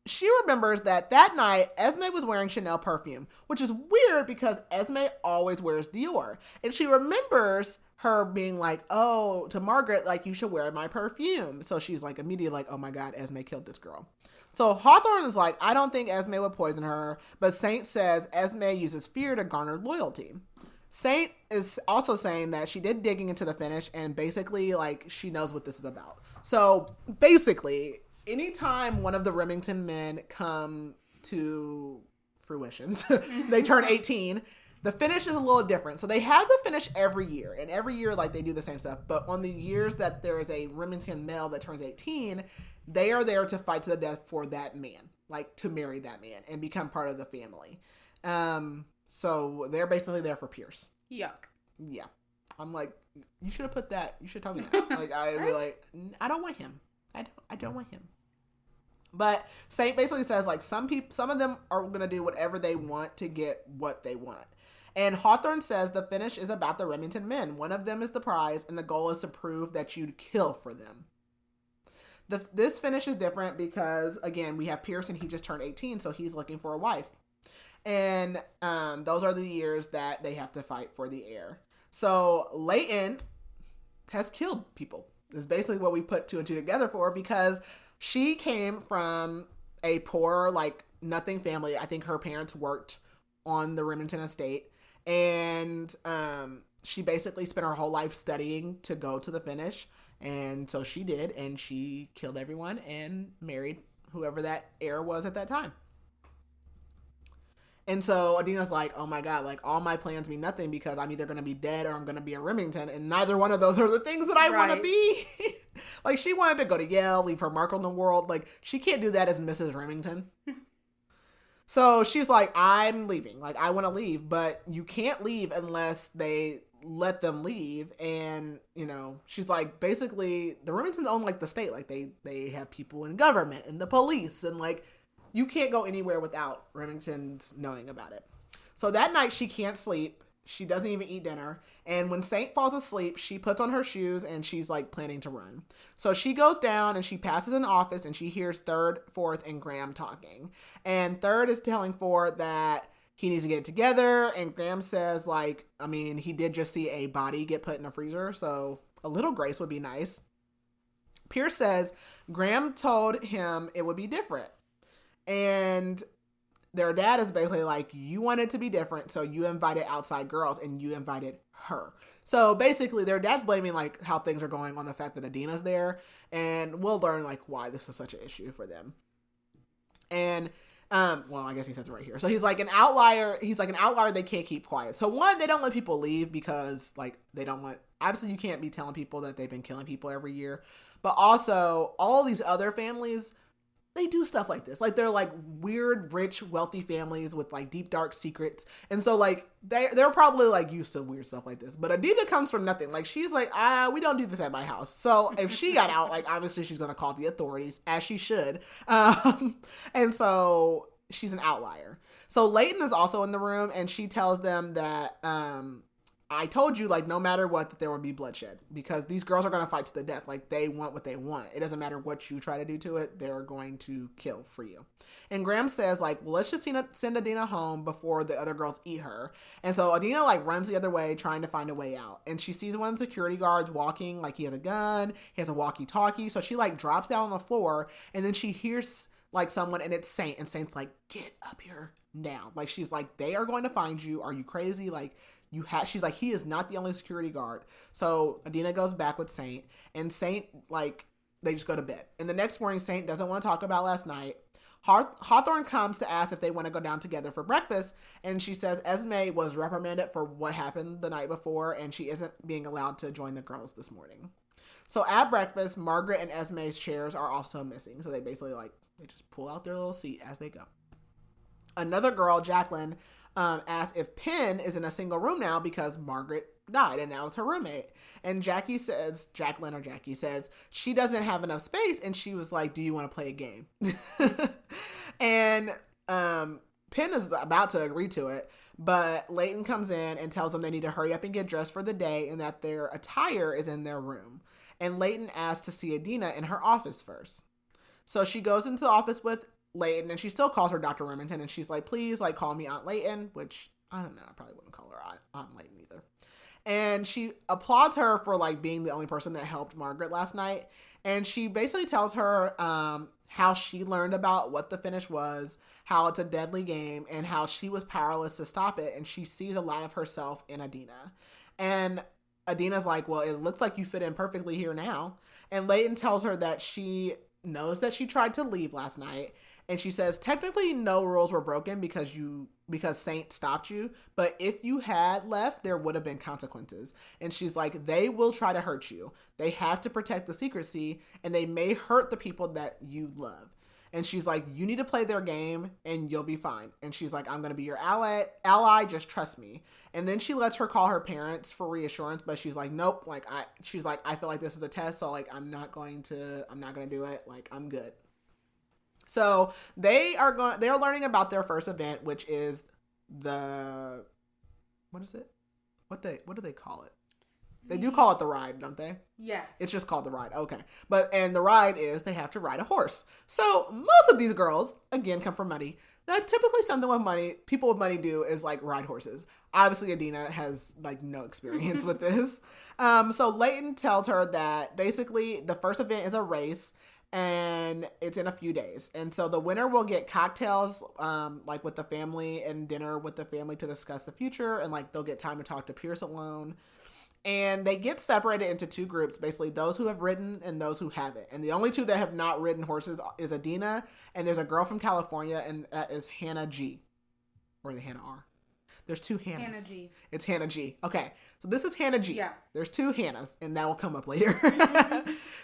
[SPEAKER 1] she remembers that night Esme was wearing Chanel perfume, which is weird because Esme always wears Dior. And she remembers her being like, oh, to Margaret, like, you should wear my perfume. So she's like immediately like, oh my God, Esme killed this girl. So Hawthorne is like, I don't think Esme would poison her, but Saint says Esme uses fear to garner loyalty. Saint is also saying that she did digging into the finish and basically like she knows what this is about. So basically, anytime one of the Remington men come to fruition, they turn 18, the finish is a little different. So they have the finish every year, and every year like they do the same stuff. But on the years that there is a Remington male that turns 18, they are there to fight to the death for that man, like to marry that man and become part of the family. So they're basically there for Pierce.
[SPEAKER 2] Yuck.
[SPEAKER 1] Yeah. I'm like, you should have put that. You should tell me that. Like, I'd be like, I don't want him. I don't want him. But Saint basically says like some of them are going to do whatever they want to get what they want. And Hawthorne says the finish is about the Remington men. One of them is the prize, and the goal is to prove that you'd kill for them. This finish is different because, again, we have Pierce and he just turned 18, so he's looking for a wife. And those are the years that they have to fight for the heir. So Leighton has killed people. Is basically what we put two and two together for, because she came from a poor, like, nothing family. I think her parents worked on the Remington estate. And she basically spent her whole life studying to go to the finish. And so she did, and she killed everyone and married whoever that heir was at that time. And so Adina's like, oh my God, like all my plans mean nothing because I'm either going to be dead or I'm going to be a Remington. And neither one of those are the things that I want to be. Like she wanted to go to Yale, leave her mark on the world. Like she can't do that as Mrs. Remington. So she's like, I'm leaving. Like I want to leave, but you can't leave unless they let them leave. And, you know, she's like, basically the Remingtons own like the state. Like they have people in government and the police, and like, you can't go anywhere without Remingtons knowing about it. So that night she can't sleep. She doesn't even eat dinner. And when Saint falls asleep, she puts on her shoes and she's like planning to run. So she goes down and she passes an office and she hears Third, Fourth, and Graham talking. And Third is telling Fourth that he needs to get it together. And Graham says like, I mean, he did just see a body get put in a freezer. So a little grace would be nice. Pierce says Graham told him it would be different. And their dad is basically like, you want it to be different, so you invited outside girls and you invited her. So basically their dad's blaming like how things are going on the fact that Adina's there, and we'll learn like why this is such an issue for them. And well, I guess he says it right here. So he's like an outlier they can't keep quiet. So one, they don't let people leave because like they don't want, obviously you can't be telling people that they've been killing people every year, but also all these other families, they do stuff like this. Like they're like weird, rich, wealthy families with like deep, dark secrets. And so like they're probably like used to weird stuff like this. But Adina comes from nothing. Like she's like, we don't do this at my house. So if she got out, like obviously she's going to call the authorities, as she should. And so she's an outlier. So Leighton is also in the room and she tells them that, I told you, like, no matter what, that there will be bloodshed because these girls are going to fight to the death. Like, they want what they want. It doesn't matter what you try to do to it. They're going to kill for you. And Graham says, like, well, let's just send Adina home before the other girls eat her. And so Adina, like, runs the other way, trying to find a way out. And she sees one of the security guards walking, like, he has a gun, he has a walkie-talkie. So she, like, drops down on the floor, and then she hears, like, someone, and it's Saint. And Saint's like, get up here now. Like, she's like, they are going to find you. Are you crazy? Like, she's like, he is not the only security guard. So Adina goes back with Saint, and Saint, like, they just go to bed. And the next morning, Saint doesn't want to talk about last night. Hawthorne comes to ask if they want to go down together for breakfast, and she says Esme was reprimanded for what happened the night before, and she isn't being allowed to join the girls this morning. So at breakfast, Margaret and Esme's chairs are also missing. So they basically, like, they just pull out their little seat as they go. Another girl, Jacqueline, asks if Penn is in a single room now because Margaret died and now it's her roommate. And Jackie says she doesn't have enough space, and she was like, do you want to play a game? And Penn is about to agree to it, but Layton comes in and tells them they need to hurry up and get dressed for the day and that their attire is in their room. And Layton asks to see Adina in her office first. So she goes into the office with Layton, and she still calls her Dr. Remington, and she's like, please, like, call me Aunt Layton, which, I don't know, I probably wouldn't call her Aunt Layton either. And she applauds her for, like, being the only person that helped Margaret last night. And she basically tells her how she learned about what the finish was, how it's a deadly game, and how she was powerless to stop it. And she sees a lot of herself in Adina. And Adina's like, well, it looks like you fit in perfectly here now. And Layton tells her that she knows that she tried to leave last night. And she says, technically no rules were broken because Saint stopped you. But if you had left, there would have been consequences. And she's like, they will try to hurt you. They have to protect the secrecy, and they may hurt the people that you love. And she's like, you need to play their game and you'll be fine. And she's like, I'm going to be your ally. Just trust me. And then she lets her call her parents for reassurance, but she's like, nope. She's like, I feel like this is a test. So like, I'm not going to do it. Like, I'm good. So they're learning about their first event, which is what is it? What do they call it? They do call it the ride, don't they?
[SPEAKER 2] Yes.
[SPEAKER 1] It's just called the ride. Okay. And the ride is they have to ride a horse. So most of these girls, again, come from money. That's typically something with money. People with money do is like ride horses. Obviously, Adina has like no experience with this. So Layton tells her that basically the first event is a race and it's in a few days. And so the winner will get cocktails like with the family and dinner with the family to discuss the future. And like they'll get time to talk to Pierce alone. And they get separated into two groups, basically those who have ridden and those who haven't. And the only two that have not ridden horses is Adina, and there's a girl from California, and that is Hannah G. Or is it Hannah R? There's two Hannahs.
[SPEAKER 2] Hannah G.
[SPEAKER 1] It's Hannah G. Okay, so this is Hannah G.
[SPEAKER 2] Yeah.
[SPEAKER 1] There's two Hannahs, and that will come up later.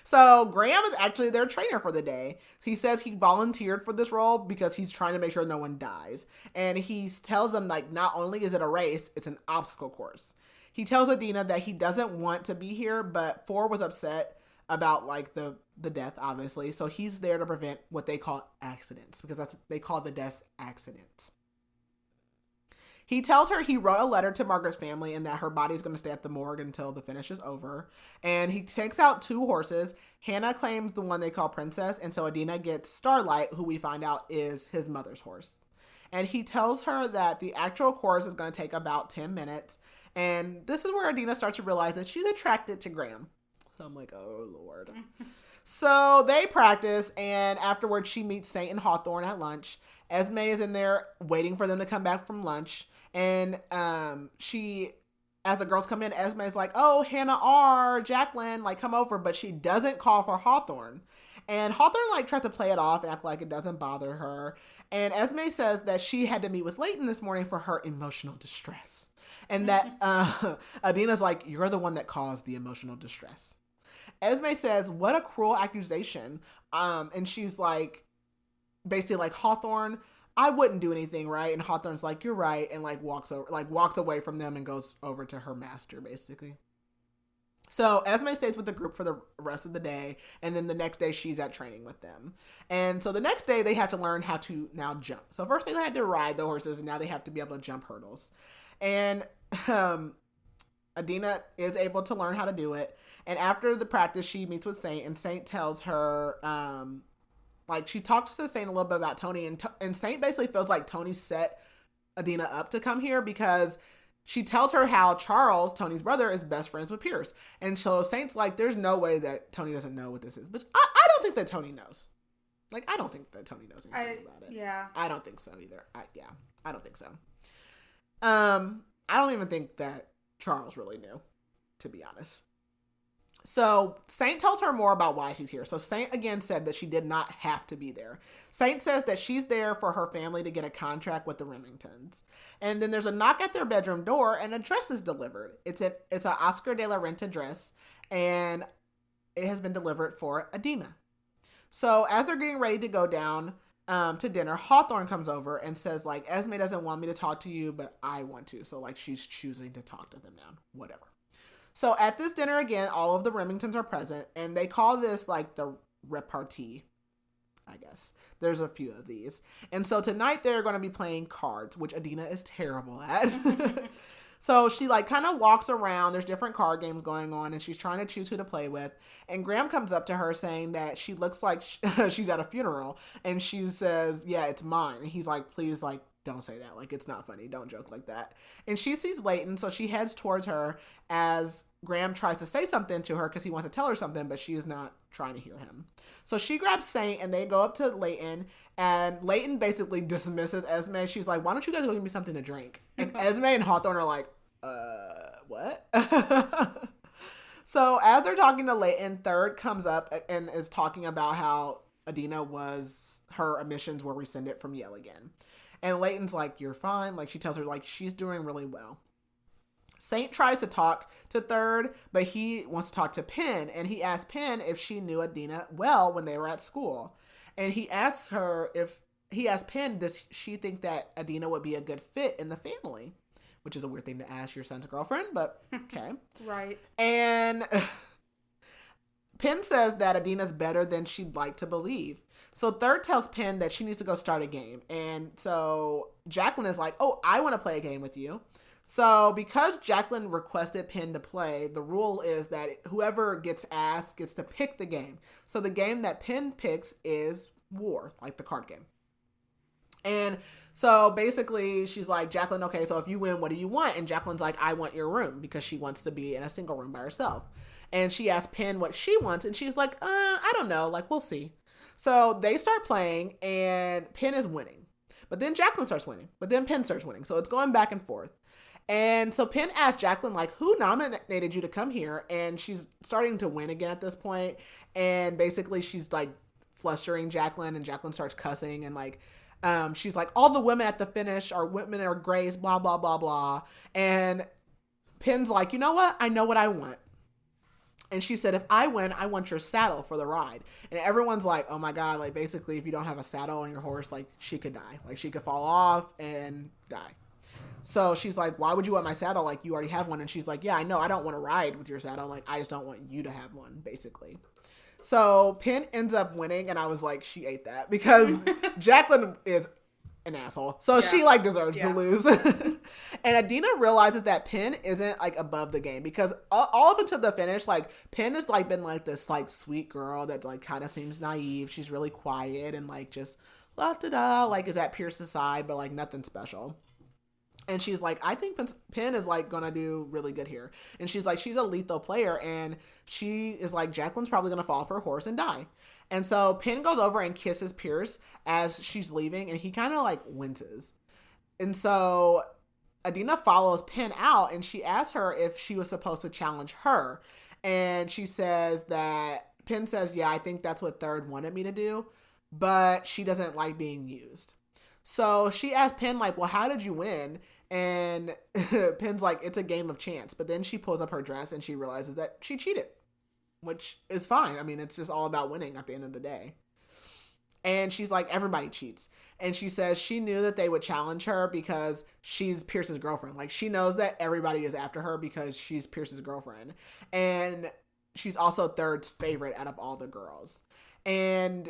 [SPEAKER 1] So Graham is actually their trainer for the day. He says he volunteered for this role because he's trying to make sure no one dies. And he tells them, like, not only is it a race, it's an obstacle course. He tells Adina that he doesn't want to be here, but Ford was upset about like the death, obviously. So he's there to prevent what they call accidents, because that's what they call the death accident. He tells her he wrote a letter to Margaret's family and that her body's going to stay at the morgue until the finish is over. And he takes out two horses. Hannah claims the one they call Princess, and so Adina gets Starlight, who we find out is his mother's horse. And he tells her that the actual course is going to take about 10 minutes. And this is where Adina starts to realize that she's attracted to Graham. So I'm like, oh, Lord. So they practice, and afterwards she meets Saint and Hawthorne at lunch. Esme is in there waiting for them to come back from lunch. And as the girls come in, Esme is like, oh, Hannah R., Jacqueline, like, come over. But she doesn't call for Hawthorne. And Hawthorne, like, tries to play it off and act like it doesn't bother her. And Esme says that she had to meet with Layton this morning for her emotional distress. And that Adina's like, you're the one that caused the emotional distress. Esme says, what a cruel accusation. And she's like, basically like, Hawthorne, I wouldn't do anything, right? And Hawthorne's like, you're right. And like walks away from them and goes over to her master, basically. So Esme stays with the group for the rest of the day. And then the next day she's at training with them. And so the next day they have to learn how to now jump. So first they had to ride the horses, and now they have to be able to jump hurdles. And Adina is able to learn how to do it. And after the practice, she meets with Saint, and Saint tells her, like, she talks to Saint a little bit about Tony, and Saint basically feels like Tony set Adina up to come here because she tells her how Charles, Tony's brother, is best friends with Pierce. And so Saint's like, there's no way that Tony doesn't know what this is. But I don't think that Tony knows. Like, I don't think that Tony knows anything about it.
[SPEAKER 2] Yeah.
[SPEAKER 1] I don't think so either. I don't think so. I don't even think that Charles really knew, to be honest. So Saint tells her more about why she's here. So Saint again said that she did not have to be there. Saint says that she's there for her family to get a contract with the Remingtons. And then there's a knock at their bedroom door, and a dress is delivered. It's an Oscar de la Renta dress, and it has been delivered for Adina. So as they're getting ready to go down to dinner, Hawthorne comes over and says, like, Esme doesn't want me to talk to you, but I want to. So, like, she's choosing to talk to them now. Whatever. So at this dinner again, all of the Remingtons are present, and they call this, like, the repartee. I guess. There's a few of these. And so tonight they're going to be playing cards, which Adina is terrible at. So she like kind of walks around. There's different card games going on and she's trying to choose who to play with. And Graham comes up to her saying that she looks like she's at a funeral. And she says, yeah, it's mine. And he's like, please, like, don't say that. Like, it's not funny. Don't joke like that. And she sees Leighton, so she heads towards her as Graham tries to say something to her because he wants to tell her something, but she is not trying to hear him. So she grabs Saint and they go up to Leighton, and Leighton basically dismisses Esme. She's like, why don't you guys go give me something to drink? And Esme and Hawthorne are like, what? So as they're talking to Leighton, Third comes up and is talking about how Adina her admissions were rescinded from Yale again. And Leighton's like, you're fine. Like, she tells her, like, she's doing really well. Saint tries to talk to Third, but he wants to talk to Penn. And he asks Penn if she knew Adina well when they were at school. And he asks Penn, does she think that Adina would be a good fit in the family? Which is a weird thing to ask your son's girlfriend, but okay.
[SPEAKER 2] Right.
[SPEAKER 1] And Penn says that Adina's better than she'd like to believe. So Third tells Penn that she needs to go start a game. And so Jacqueline is like, oh, I want to play a game with you. So because Jacqueline requested Penn to play, the rule is that whoever gets asked gets to pick the game. So the game that Penn picks is War, like the card game. And so basically she's like, Jacqueline, okay, so if you win, what do you want? And Jacqueline's like, I want your room, because she wants to be in a single room by herself. And she asks Penn what she wants, and she's like, I don't know, like, we'll see. So they start playing, and Penn is winning. But then Jacqueline starts winning. But then Penn starts winning. So it's going back and forth. And so Penn asks Jacqueline, like, who nominated you to come here? And she's starting to win again at this point. And basically she's, like, flustering Jacqueline, and Jacqueline starts cussing. And, like, she's like, all the women at the finish are women are grace, blah, blah, blah, blah. And Penn's like, you know what? I know what I want. And she said, if I win, I want your saddle for the ride. And everyone's like, oh my God, like, basically, if you don't have a saddle on your horse, like, she could die. Like, she could fall off and die. So she's like, why would you want my saddle? Like, you already have one. And she's like, yeah, I know. I don't want to ride with your saddle. Like, I just don't want you to have one, basically. So Penn ends up winning. And I was like, she ate that, because Jacqueline is an asshole. So she, like, deserves to lose. And Adina realizes that Penn isn't, like, above the game, because all up until the finish, like, Penn has, like, been, like, this, like, sweet girl that, like, kind of seems naive. She's really quiet and, like, just la-da-da, like, is at Pierce's side, but, like, nothing special. And she's like, I think Penn is, like, gonna do really good here. And she's like, she's a lethal player, and she is like, Jacqueline's probably gonna fall off her horse and die. And so Penn goes over and kisses Pierce as she's leaving, and he kind of, like, winces. And so Adina follows Penn out, and she asks her if she was supposed to challenge her. And she says that, Penn says, yeah, I think that's what Third wanted me to do, but she doesn't like being used. So she asked Penn, like, well, how did you win? And Penn's like, it's a game of chance. But then she pulls up her dress and she realizes that she cheated, which is fine. I mean, it's just all about winning at the end of the day. And she's like, everybody cheats. And she says she knew that they would challenge her because she's Pierce's girlfriend. Like, she knows that everybody is after her because she's Pierce's girlfriend. And she's also Third's favorite out of all the girls. And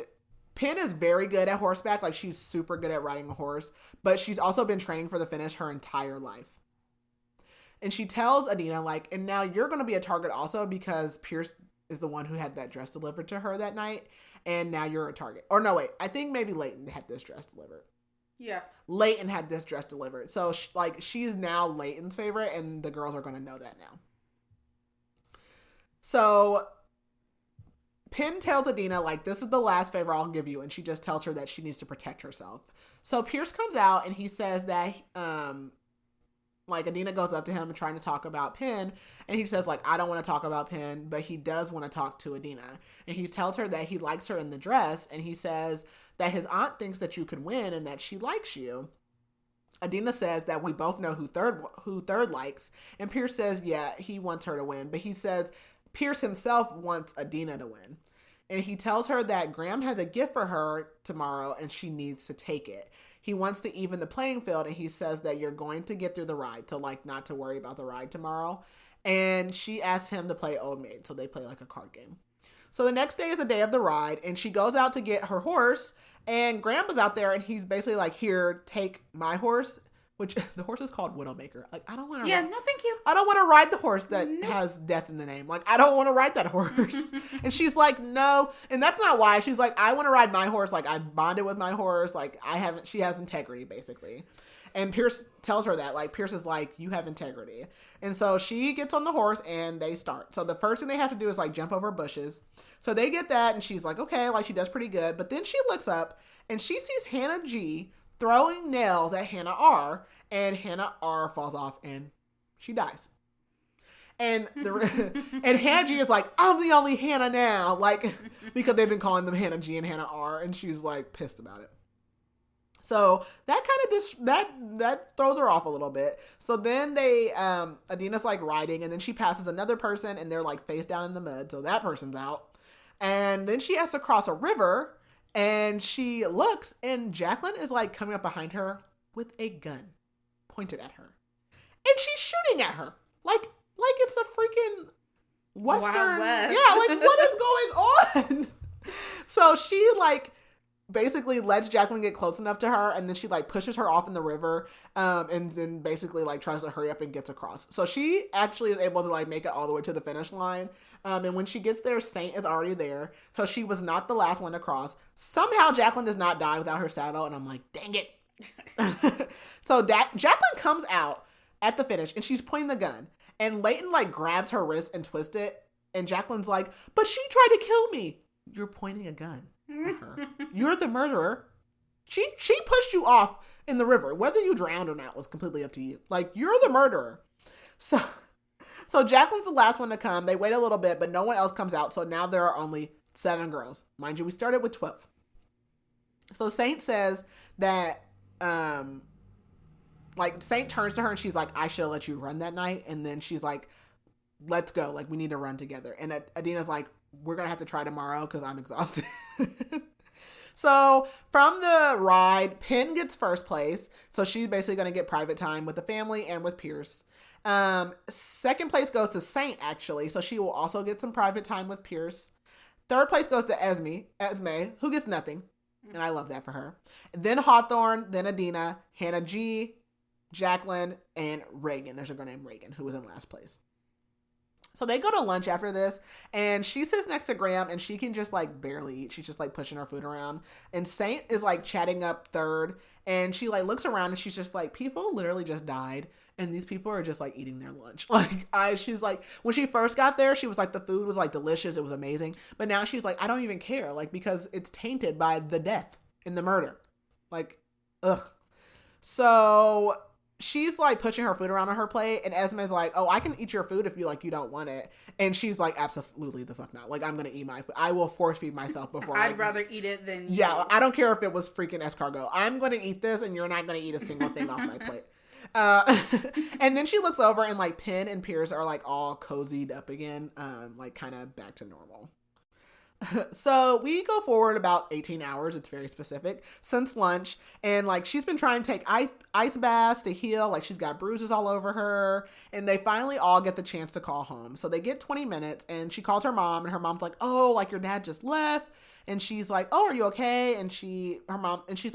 [SPEAKER 1] Penn is very good at horseback. Like, she's super good at riding a horse, but she's also been training for the finish her entire life. And she tells Adina, like, and now you're going to be a target also, because Pierce is the one who had that dress delivered to her that night. And now you're a target. Or no, wait, I think maybe Leighton had this dress delivered.
[SPEAKER 2] Yeah.
[SPEAKER 1] Leighton had this dress delivered. So, she's now Leighton's favorite, and the girls are going to know that now. So Penn tells Adina, like, this is the last favor I'll give you. And she just tells her that she needs to protect herself. So Pierce comes out and he says that, like, Adina goes up to him and trying to talk about Penn. And he says, like, I don't want to talk about Penn, but he does want to talk to Adina. And he tells her that he likes her in the dress. And he says that his aunt thinks that you could win and that she likes you. Adina says that we both know who Third likes. And Pierce says, yeah, he wants her to win. But he says Pierce himself wants Adina to win. And he tells her that Graham has a gift for her tomorrow and she needs to take it. He wants to even the playing field, and he says that you're going to get through the ride, so, like, not to worry about the ride tomorrow. And she asks him to play Old Maid, so they play, like, a card game. So the next day is the day of the ride, and she goes out to get her horse, and Grandpa's out there, and he's basically like, here, take my horse, which the horse is called Widowmaker. Like, I don't want to.
[SPEAKER 2] Yeah, no, thank you.
[SPEAKER 1] I don't want to ride the horse that has death in the name. Like, I don't want to ride that horse. And she's like, no. And that's not why. She's like, I want to ride my horse. Like, I bonded with my horse. Like, she has integrity, basically. And Pierce tells her that. Like, Pierce is like, you have integrity. And so she gets on the horse and they start. So the first thing they have to do is like jump over bushes. So they get that and she's like, okay, like she does pretty good. But then she looks up and she sees Hannah G throwing nails at Hannah R, and Hannah R falls off and she dies. And and Hannah G is like, I'm the only Hannah now, like, because they've been calling them Hannah G and Hannah R, and she's like pissed about it. So that kind of that throws her off a little bit. So then Adina's like riding, and then she passes another person, and they're like face down in the mud. So that person's out, and then she has to cross a river. And she looks, and Jacqueline is like coming up behind her with a gun pointed at her. And she's shooting at her. Like it's a freaking Western.
[SPEAKER 2] Wild West.
[SPEAKER 1] Yeah, like what is going on? So she like basically lets Jacqueline get close enough to her, and then she like pushes her off in the river, and then basically like tries to hurry up and gets across. So she actually is able to like make it all the way to the finish line. And when she gets there, Saint is already there. So she was not the last one to cross. Somehow Jacqueline does not die without her saddle, and I'm like, dang it. So Jacqueline comes out at the finish, and she's pointing the gun. And Leighton like grabs her wrist and twists it, and Jacqueline's like, but she tried to kill me. You're pointing a gun at her. You're the murderer. She pushed you off in the river. Whether you drowned or not was completely up to you. Like, you're the murderer. So Jacqueline's the last one to come. They wait a little bit, but no one else comes out. So now there are only 7 girls. Mind you, we started with 12. So Saint says that, like, Saint turns to her and she's like, I should have let you run that night. And then she's like, let's go. Like, we need to run together. And Adina's like, we're going to have to try tomorrow because I'm exhausted. So from the ride, Penn gets first place. So she's basically going to get private time with the family and with Pierce. Second place goes to Saint, actually. So she will also get some private time with Pierce. Third place goes to Esme, who gets nothing. And I love that for her. Then Hawthorne, then Adina, Hannah G, Jacqueline, and Reagan. There's a girl named Reagan who was in last place. So they go to lunch after this, and she sits next to Graham, and she can just like barely eat. She's just like pushing her food around. And Saint is like chatting up third, and she like looks around and she's just like, people literally just died, and these people are just like eating their lunch. She's like, when she first got there, she was like, the food was like delicious, it was amazing. But now she's like, I don't even care, like, because it's tainted by the death and the murder. Like, ugh. So she's like pushing her food around on her plate, and Esme's like, oh, I can eat your food if you don't want it. And she's like, absolutely the fuck not. Like, I'm gonna eat my food. I will force feed myself before
[SPEAKER 2] I'd rather eat it than you.
[SPEAKER 1] Yeah, I don't care if it was freaking escargot. I'm gonna eat this, and you're not gonna eat a single thing off my plate. And then she looks over, and like Penn and Pierce are like all cozied up again, like kind of back to normal. So we go forward about 18 hours, it's very specific, since lunch, and like she's been trying to take ice baths to heal, like she's got bruises all over her, and they finally all get the chance to call home. So they get 20 minutes, and she calls her mom, and her mom's like, oh, like your dad just left, and she's like, oh, are you okay? And she's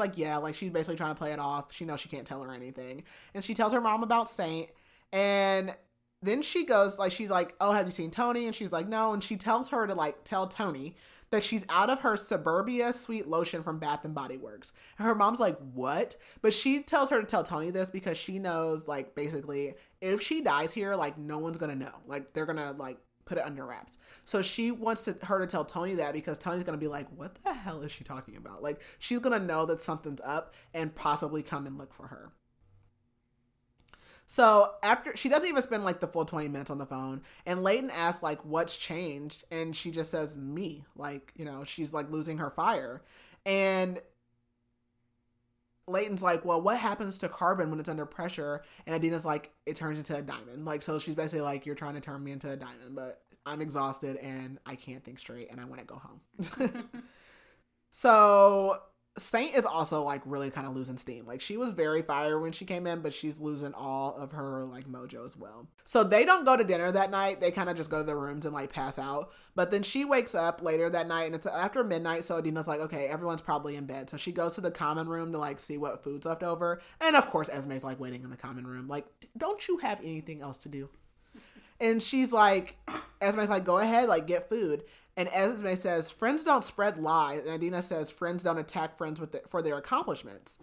[SPEAKER 1] like, yeah, like she's basically trying to play it off. She knows she can't tell her anything, and she tells her mom about Saint, and then she goes, like, she's like, oh, have you seen Tony? And she's like, no. And she tells her to, like, tell Tony that she's out of her Suburbia Sweet Lotion from Bath and Body Works. And her mom's like, what? But she tells her to tell Tony this because she knows, like, basically, if she dies here, like, no one's going to know. Like, they're going to, like, put it under wraps. So she wants her to tell Tony that because Tony's going to be like, what the hell is she talking about? Like, she's going to know that something's up and possibly come and look for her. So after, she doesn't even spend like the full 20 minutes on the phone, and Leighton asks like, what's changed? And she just says, me. Like, you know, she's like losing her fire. And Leighton's like, well, what happens to carbon when it's under pressure? And Adina's like, it turns into a diamond. Like, so she's basically like, you're trying to turn me into a diamond, but I'm exhausted and I can't think straight and I want to go home. So Saint is also like really kind of losing steam. Like she was very fire when she came in, but she's losing all of her like mojo as well. So they don't go to dinner that night. They kind of just go to their rooms and like pass out. But then she wakes up later that night and it's after midnight. So Adina's like, okay, everyone's probably in bed. So she goes to the common room to like see what food's left over. And of course, Esme's like waiting in the common room. Like, don't you have anything else to do? And she's like, Esme's like, go ahead, like get food. And Esme says, friends don't spread lies. And Adina says, friends don't attack friends for their accomplishments.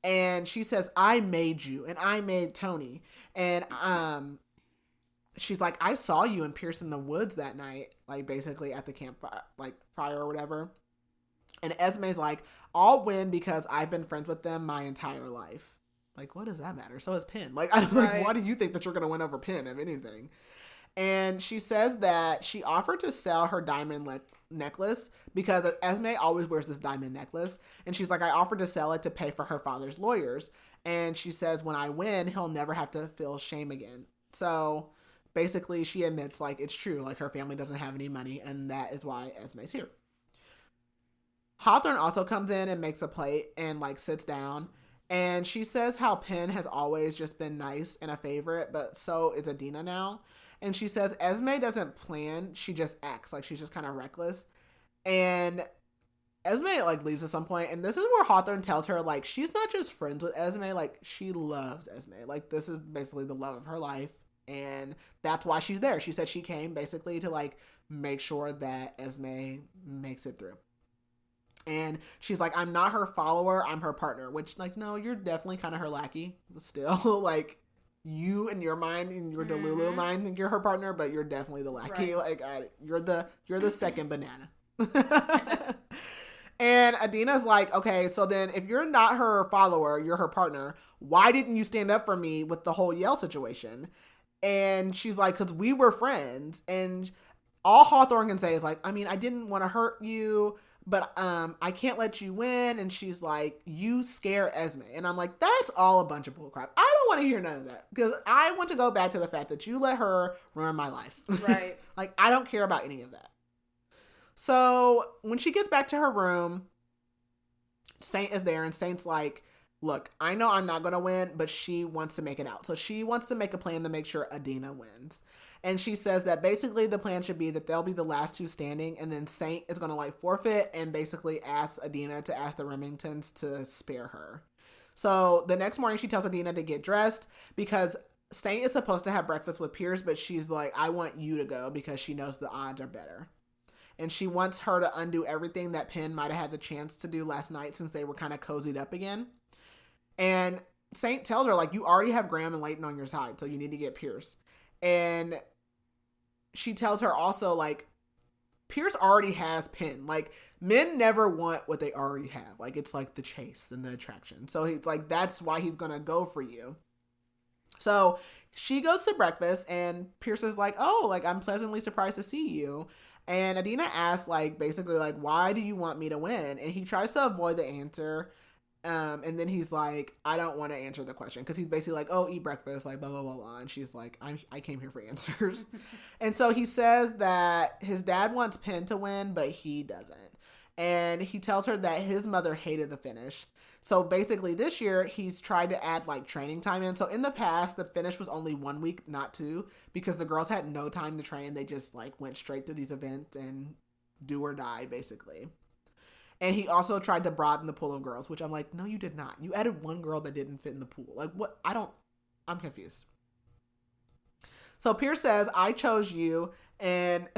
[SPEAKER 1] And she says, I made you and I made Tony. And she's like, I saw you and Pierce in the woods that night, like basically at the campfire, like fire or whatever. And Esme's like, I'll win because I've been friends with them my entire life. Like, what does that matter? So is Penn. Like, I'm like, why do you think that you're going to win over Penn, if anything? And she says that she offered to sell her diamond necklace because Esme always wears this diamond necklace. And she's like, I offered to sell it to pay for her father's lawyers. And she says, when I win, he'll never have to feel shame again. So basically she admits like it's true. Like her family doesn't have any money. And that is why Esme's here. Hawthorne also comes in and makes a plate and like sits down. And she says how Penn has always just been nice and a favorite, but so is Adina now. And she says Esme doesn't plan, she just acts. Like she's just kind of reckless. And Esme like leaves at some point, and this is where Hawthorne tells her like she's not just friends with Esme, like she loves Esme. Like this is basically the love of her life, and that's why she's there. She said she came basically to like make sure that Esme makes it through. And she's like, I'm not her follower, I'm her partner. Which like, no, you're definitely kind of her lackey still. Like you in your mind, in your Delulu mind, think you're her partner, but you're definitely the lackey. Right. Like you're the second banana. And Adina's like, okay, so then if you're not her follower, you're her partner, why didn't you stand up for me with the whole Yale situation? And she's like, because we were friends. And all Hawthorne can say is like, I mean, I didn't want to hurt you, but I can't let you win. And she's like, you scare Esme. And I'm like, that's all a bunch of bullcrap. I don't want to hear none of that because I want to go back to the fact that you let her ruin my life.
[SPEAKER 2] Right.
[SPEAKER 1] Like, I don't care about any of that. So when she gets back to her room, Saint is there and Saint's like, look, I know I'm not going to win, but she wants to make it out. So she wants to make a plan to make sure Adina wins. And she says that basically the plan should be that they'll be the last two standing, and then Saint is going to like forfeit and basically ask Adina to ask the Remingtons to spare her. So the next morning she tells Adina to get dressed because Saint is supposed to have breakfast with Pierce, but she's like, I want you to go because she knows the odds are better. And she wants her to undo everything that Penn might have had the chance to do last night since they were kind of cozied up again. And Saint tells her, like, you already have Graham and Leighton on your side, so you need to get Pierce. And she tells her also, like, Pierce already has Penn. Like, men never want what they already have. Like, it's like the chase and the attraction. So he's like, that's why he's going to go for you. So she goes to breakfast and Pierce is like, oh, like, I'm pleasantly surprised to see you. And Adina asks, like, basically, like, why do you want me to win? And he tries to avoid the answer. And then he's like, I don't want to answer the question. Because he's basically like, oh, eat breakfast, like, blah, blah, blah, blah. And she's like, I came here for answers. And so he says that his dad wants Penn to win, but he doesn't. And he tells her that his mother hated the finish. So basically this year he's tried to add like training time in. So in the past, the finish was only 1 week, not 2, because the girls had no time to train. They just like went straight to these events and do or die basically. And he also tried to broaden the pool of girls, which I'm like, no, you did not. You added one girl that didn't fit in the pool. Like what? I'm confused. So Pierce says, I chose you. And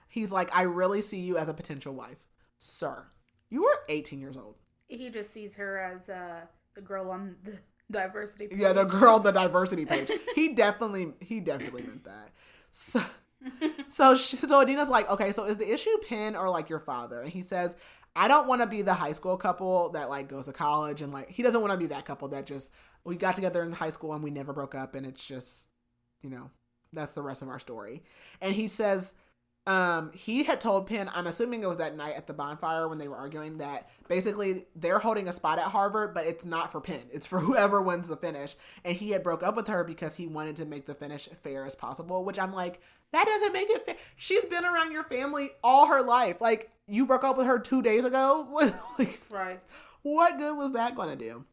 [SPEAKER 1] he's like, I really see you as a potential wife. Sir, you are 18 years old.
[SPEAKER 2] He just sees her as the girl on the diversity page.
[SPEAKER 1] Yeah, the girl on the diversity page. He definitely meant that. So Adina's like, okay, so is the issue Penn or like your father? And he says, I don't want to be the high school couple that like goes to college and like, he doesn't want to be that couple that just, we got together in high school and we never broke up and it's just, you know, that's the rest of our story. And he says, He had told Penn, I'm assuming it was that night at the bonfire when they were arguing, that basically they're holding a spot at Harvard, but it's not for Penn. It's for whoever wins the finish. And he had broke up with her because he wanted to make the finish fair as possible, which I'm like, that doesn't make it fair. She's been around your family all her life. Like, you broke up with her 2 days ago? Like,
[SPEAKER 2] right.
[SPEAKER 1] What good was that going to do?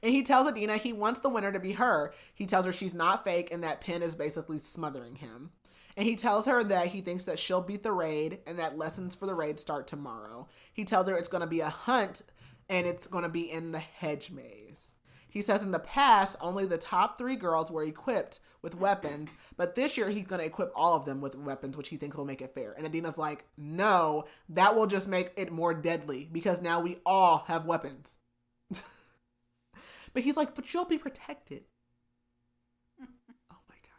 [SPEAKER 1] And he tells Adina he wants the winner to be her. He tells her she's not fake and that Penn is basically smothering him. And he tells her that he thinks that she'll beat the raid and that lessons for the raid start tomorrow. He tells her it's going to be a hunt and it's going to be in the hedge maze. He says in the past, only the top 3 girls were equipped with weapons, but this year he's going to equip all of them with weapons, which he thinks will make it fair. And Adina's like, no, that will just make it more deadly because now we all have weapons. But he's like, but you'll be protected.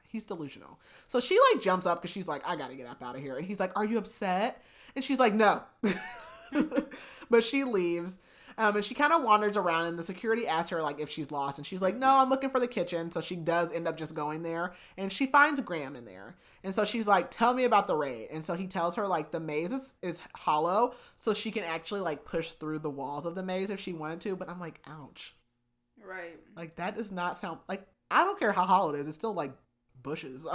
[SPEAKER 1] He's delusional. So she like jumps up because she's like, I gotta get up out of here. And he's like, are you upset? And she's like, no. But she leaves. And she kind of wanders around and the security asks her like if she's lost. And she's like, no, I'm looking for the kitchen. So she does end up just going there. And she finds Graham in there. And so she's like, tell me about the raid. And so he tells her like the maze is hollow. So she can actually like push through the walls of the maze if she wanted to. But I'm like, ouch.
[SPEAKER 2] Right.
[SPEAKER 1] Like that does not sound like, I don't care how hollow it is. It's still like bushes.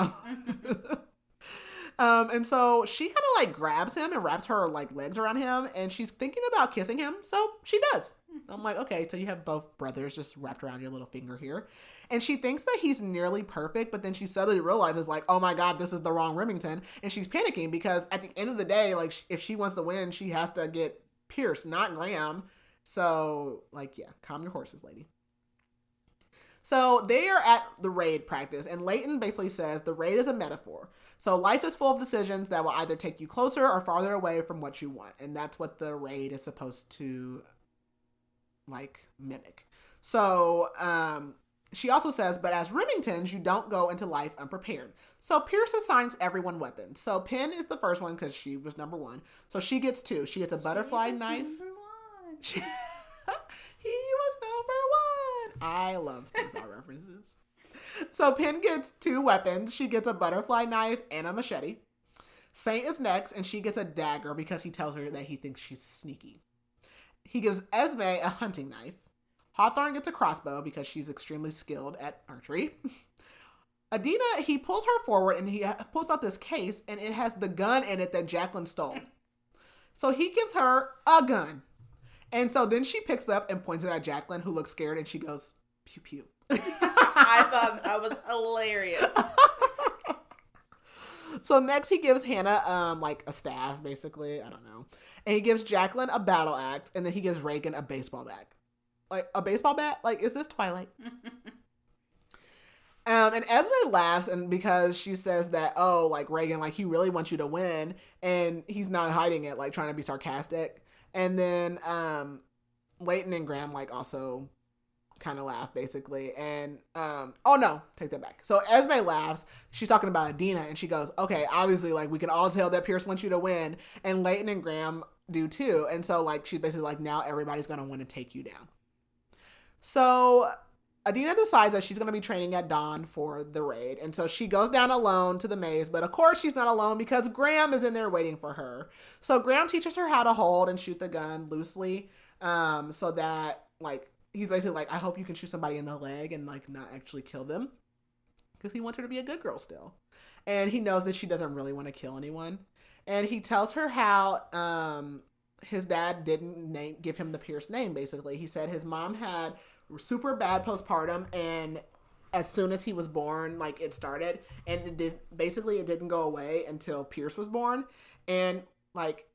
[SPEAKER 1] And so she kind of like grabs him and wraps her like legs around him and she's thinking about kissing him, so she does. I'm like, okay, so you have both brothers just wrapped around your little finger here. And she thinks that he's nearly perfect, but then she suddenly realizes like, oh my god, this is the wrong Remington. And she's panicking because at the end of the day, like if she wants to win, she has to get Pierce, not Graham. So like, yeah, calm your horses, lady. So they are at the raid practice, and Leighton basically says the raid is a metaphor. So life is full of decisions that will either take you closer or farther away from what you want. And that's what the raid is supposed to, like, mimic. So she also says, but as Remingtons, you don't go into life unprepared. So Pierce assigns everyone weapons. So Penn is the first one because she was number 1. So she gets 2. She gets a butterfly knife. He was number 1. I love SpongeBob references. So Penn gets 2 weapons. She gets a butterfly knife and a machete. Saint is next, and she gets a dagger because he tells her that he thinks she's sneaky. He gives Esme a hunting knife. Hawthorne gets a crossbow because she's extremely skilled at archery. Adina, he pulls her forward, and he pulls out this case, and it has the gun in it that Jacqueline stole. So he gives her a gun. And so then she picks up and points it at Jacqueline, who looks scared, and she goes, pew, pew.
[SPEAKER 2] I thought that was hilarious.
[SPEAKER 1] So next he gives Hannah, like a staff, basically. I don't know. And he gives Jacqueline a battle axe, and then he gives Reagan a baseball bat. Like, a baseball bat? Like, is this Twilight? And Esme laughs, and because she says that, oh, like, Reagan, like, he really wants you to win, and he's not hiding it, like, trying to be sarcastic. And then Leighton and Graham like also kind of laugh basically. And oh no, take that back. So Esme laughs. She's talking about Adina and she goes, okay, obviously like we can all tell that Pierce wants you to win. And Leighton and Graham do too. And so like she's basically like, now everybody's going to want to take you down. So Adina decides that she's going to be training at dawn for the raid. And so she goes down alone to the maze. But of course she's not alone because Graham is in there waiting for her. So Graham teaches her how to hold and shoot the gun loosely. So that like, he's basically like, I hope you can shoot somebody in the leg and like not actually kill them. Because he wants her to be a good girl still. And he knows that she doesn't really want to kill anyone. And he tells her how his dad didn't give him the Pierce name, basically. He said his mom had super bad postpartum, and as soon as he was born, like, it started, and it didn't go away until Pierce was born. And like,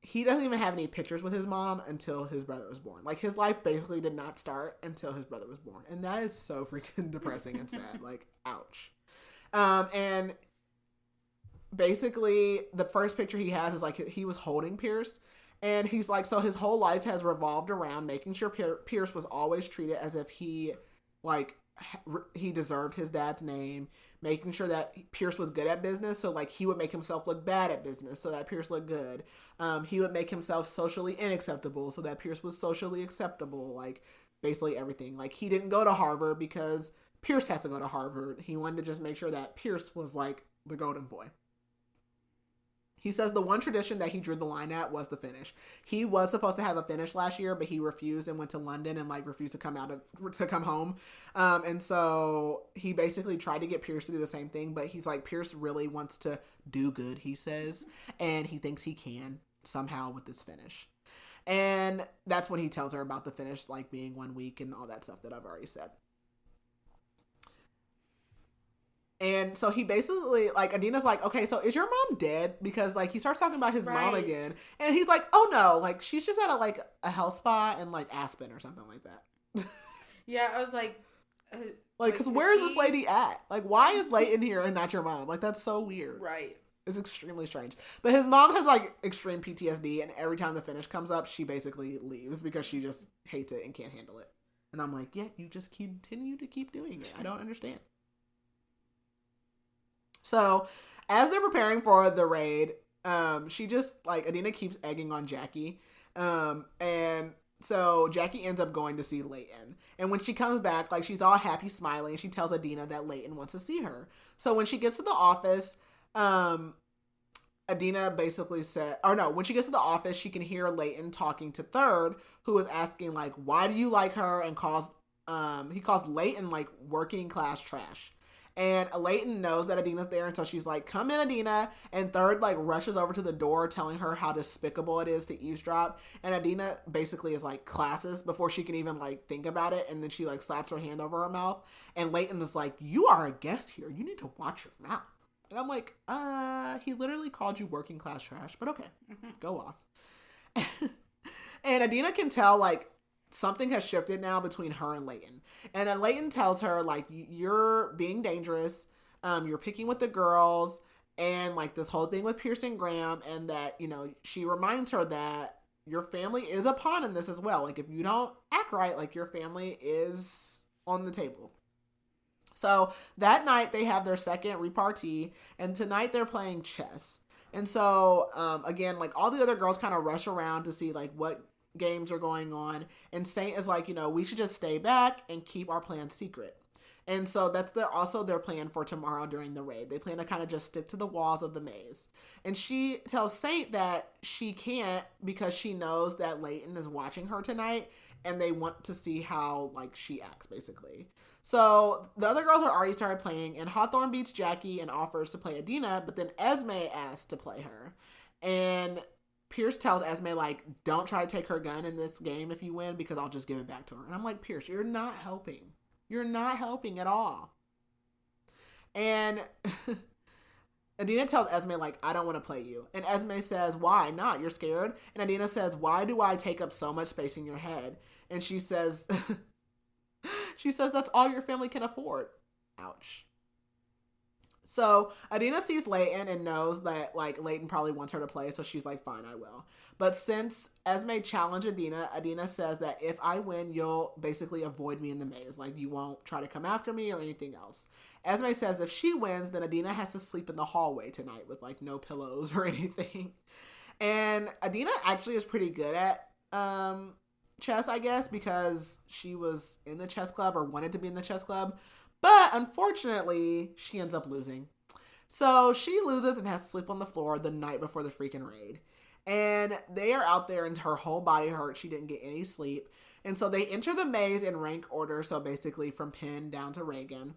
[SPEAKER 1] he doesn't even have any pictures with his mom until his brother was born. Like, his life basically did not start until his brother was born, and that is so freaking depressing and sad. Like, ouch. And basically the first picture he has is like he was holding Pierce. And he's like, so his whole life has revolved around making sure Pierce was always treated as if he, like, he deserved his dad's name, making sure that Pierce was good at business. So, like, he would make himself look bad at business so that Pierce looked good. He would make himself socially unacceptable so that Pierce was socially acceptable. Like, basically everything. Like, he didn't go to Harvard because Pierce has to go to Harvard. He wanted to just make sure that Pierce was, like, the golden boy. He says the one tradition that he drew the line at was the finish. He was supposed to have a finish last year, but he refused and went to London and like refused to come home. And so he basically tried to get Pierce to do the same thing, but he's like, Pierce really wants to do good, he says, and he thinks he can somehow with this finish. And that's when he tells her about the finish, like being 1 week and all that stuff that I've already said. And so he basically, like, Adina's like, okay, so is your mom dead? Because, like, he starts talking about his mom again. And he's like, oh, no. Like, she's just at, a health spa in, like, Aspen or something like that.
[SPEAKER 2] Yeah, I was like...
[SPEAKER 1] because where is this lady at? Like, why is Leighton here and not your mom? Like, that's so weird.
[SPEAKER 2] Right.
[SPEAKER 1] It's extremely strange. But his mom has, like, extreme PTSD. And every time the finish comes up, she basically leaves because she just hates it and can't handle it. And I'm like, yeah, you just continue to keep doing it. I don't understand. So, as they're preparing for the raid, she just, like, Adina keeps egging on Jackie. And so Jackie ends up going to see Leighton. And when she comes back, like, she's all happy, smiling, and she tells Adina that Leighton wants to see her. So when she gets to the office, Adina basically said, when she gets to the office, she can hear Leighton talking to Third, who is asking, like, why do you like her? And he calls Leighton, like, working class trash. And Leighton knows that Adina's there, and so she's like, come in, Adina. And Third, like, rushes over to the door, telling her how despicable it is to eavesdrop. And Adina basically is, like, classist before she can even, like, think about it. And then she, like, slaps her hand over her mouth. And Leighton is like, you are a guest here. You need to watch your mouth. And I'm like, he literally called you working class trash. But okay, go off. And Adina can tell, like, something has shifted now between her and Leighton. And then Leighton tells her, like, you're being dangerous. You're picking with the girls. And, like, this whole thing with Pierce and Graham. And that, you know, she reminds her that your family is a pawn in this as well. Like, if you don't act right, like, your family is on the table. So that night they have their second repartee. And tonight they're playing chess. And so, again, like, all the other girls kind of rush around to see, like, what games are going on, and Saint is like, you know, we should just stay back and keep our plan secret. And so that's their plan for tomorrow during the raid. They plan to kind of just stick to the walls of the maze. And she tells Saint that she can't because she knows that Leighton is watching her tonight, and they want to see how, like, she acts, basically. So the other girls are already started playing, and Hawthorne beats Jackie and offers to play Adina, but then Esme asks to play her. And Pierce tells Esme, like, don't try to take her gun in this game if you win, because I'll just give it back to her. And I'm like, Pierce, you're not helping. You're not helping at all. And Adina tells Esme, like, I don't want to play you. And Esme says, why not? You're scared? And Adina says, why do I take up so much space in your head? And she says, that's all your family can afford. Ouch. So Adina sees Leighton and knows that, like, Leighton probably wants her to play, so she's like, fine, I will. But since Esme challenged Adina says that if I win, you'll basically avoid me in the maze. Like, you won't try to come after me or anything else. Esme says if she wins, then Adina has to sleep in the hallway tonight with, like, no pillows or anything. And Adina actually is pretty good at chess, I guess, because she was in the chess club or wanted to be in the chess club. But unfortunately, she ends up losing. So she loses and has to sleep on the floor the night before the freaking raid. And they are out there and her whole body hurts. She didn't get any sleep. And so they enter the maze in rank order. So basically from Penn down to Reagan.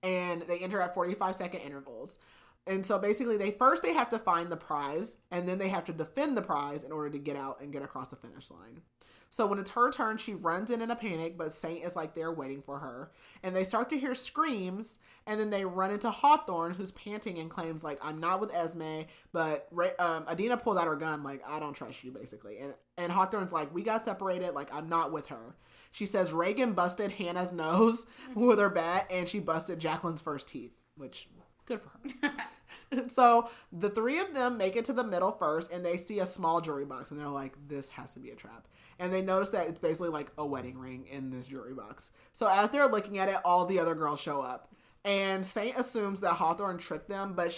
[SPEAKER 1] And they enter at 45-second intervals. And so basically they have to find the prize. And then they have to defend the prize in order to get out and get across the finish line. So when it's her turn, she runs in a panic, but Saint is like there waiting for her. And they start to hear screams, and then they run into Hawthorne, who's panting and claims, like, I'm not with Esme, but Adina pulls out her gun, like, I don't trust you, basically. And Hawthorne's like, we got separated, like, I'm not with her. She says Reagan busted Hannah's nose with her bat, and she busted Jacqueline's first teeth, which, good for her. So the three of them make it to the middle first, and they see a small jewelry box, and they're like, this has to be a trap. And they notice that it's basically like a wedding ring in this jewelry box. So as they're looking at it, all the other girls show up. And Saint assumes that Hawthorne tricked them, but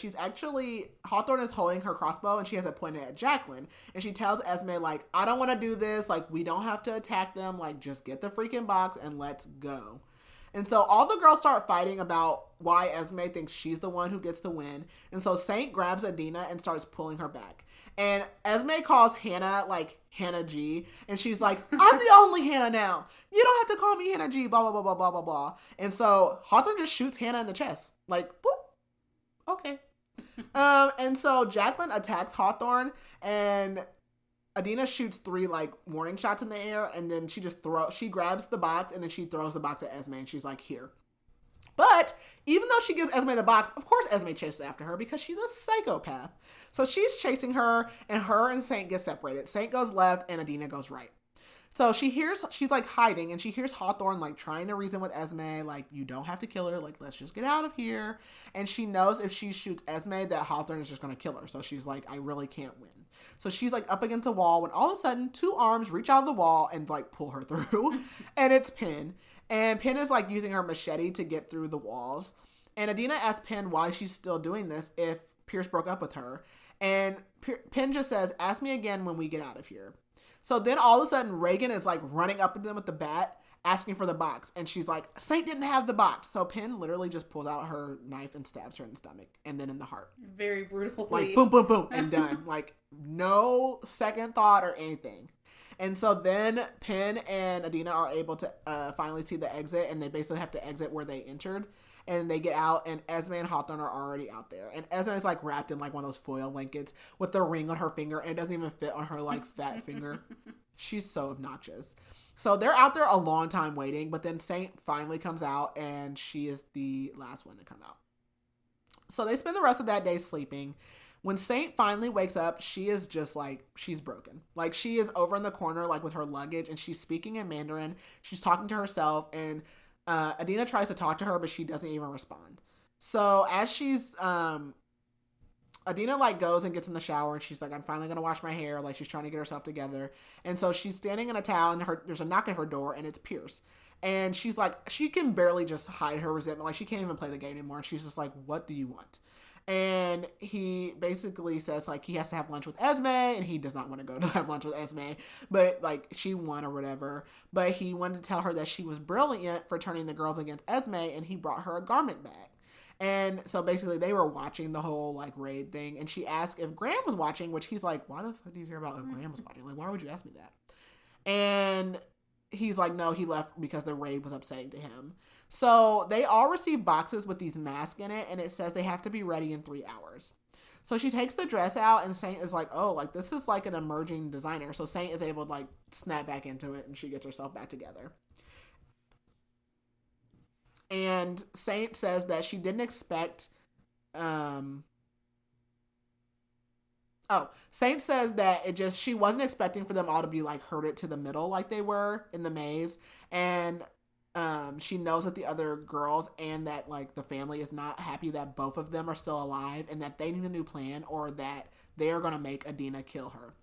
[SPEAKER 1] Hawthorne is holding her crossbow, and she has it pointed at Jacqueline. And she tells Esme, like, I don't want to do this. Like, we don't have to attack them. Like, just get the freaking box and let's go. And so all the girls start fighting about why Esme thinks she's the one who gets to win. And so Saint grabs Adina and starts pulling her back. And Esme calls Hannah like Hannah G. And she's like, I'm the only Hannah now. You don't have to call me Hannah G, blah, blah, blah, blah, blah, blah, blah. And so Hawthorne just shoots Hannah in the chest. Like, boop. Okay. And so Jacqueline attacks Hawthorne, and Adina shoots 3 like warning shots in the air, and then she grabs the box, and then she throws the box at Esme, and she's like, here. But even though she gives Esme the box, of course Esme chases after her because she's a psychopath. So she's chasing her and Saint get separated. Saint goes left and Adina goes right. So she's like hiding, and she hears Hawthorne like trying to reason with Esme, like, you don't have to kill her, like, let's just get out of here. And she knows if she shoots Esme that Hawthorne is just going to kill her. So she's like, I really can't win. So she's like up against a wall when all of a sudden 2 arms reach out of the wall and like pull her through. And it's Penn. And Penn is like using her machete to get through the walls. And Adina asks Penn why she's still doing this if Pierce broke up with her. And Penn just says, ask me again when we get out of here. So then all of a sudden, Reagan is like running up to them with the bat, asking for the box. And she's like, Saint didn't have the box. So Penn literally just pulls out her knife and stabs her in the stomach and then in the heart.
[SPEAKER 2] Very brutally.
[SPEAKER 1] Like, boom, boom, boom, and done. Like, no second thought or anything. And so then Penn and Adina are able to finally see the exit, and they basically have to exit where they entered. And they get out, and Esme and Hawthorne are already out there. And Esme is like wrapped in like one of those foil blankets with the ring on her finger, and it doesn't even fit on her like fat finger. She's so obnoxious. So they're out there a long time waiting, but then Saint finally comes out, and she is the last one to come out. So they spend the rest of that day sleeping. When Saint finally wakes up, she is just like, she's broken. Like, she is over in the corner like with her luggage, and she's speaking in Mandarin. She's talking to herself, and Adina tries to talk to her, but she doesn't even respond. So as she's, Adina like goes and gets in the shower, and she's like, I'm finally going to wash my hair. Like, she's trying to get herself together. And so she's standing in a towel, and there's a knock at her door, and it's Pierce. And she's like, she can barely just hide her resentment. Like, she can't even play the game anymore. And she's just like, what do you want? And he basically says, like, he has to have lunch with Esme, and he does not want to go to have lunch with Esme, but, like, she won or whatever. But he wanted to tell her that she was brilliant for turning the girls against Esme, and he brought her a garment bag. And so basically they were watching the whole, like, raid thing, and she asked if Graham was watching, which he's like, why the fuck do you care about if Graham was watching? Like, why would you ask me that? And he's like, no, he left because the raid was upsetting to him. So they all receive boxes with these masks in it, and it says they have to be ready in 3 hours. So she takes the dress out, and Saint is like, oh, like, this is like an emerging designer. So Saint is able to like snap back into it, and she gets herself back together. And Saint says that she didn't expect, Saint says that she wasn't expecting for them all to be like herded to the middle like they were in the maze. And she knows that the other girls and that like the family is not happy that both of them are still alive, and that they need a new plan, or that they are going to make Adina kill her.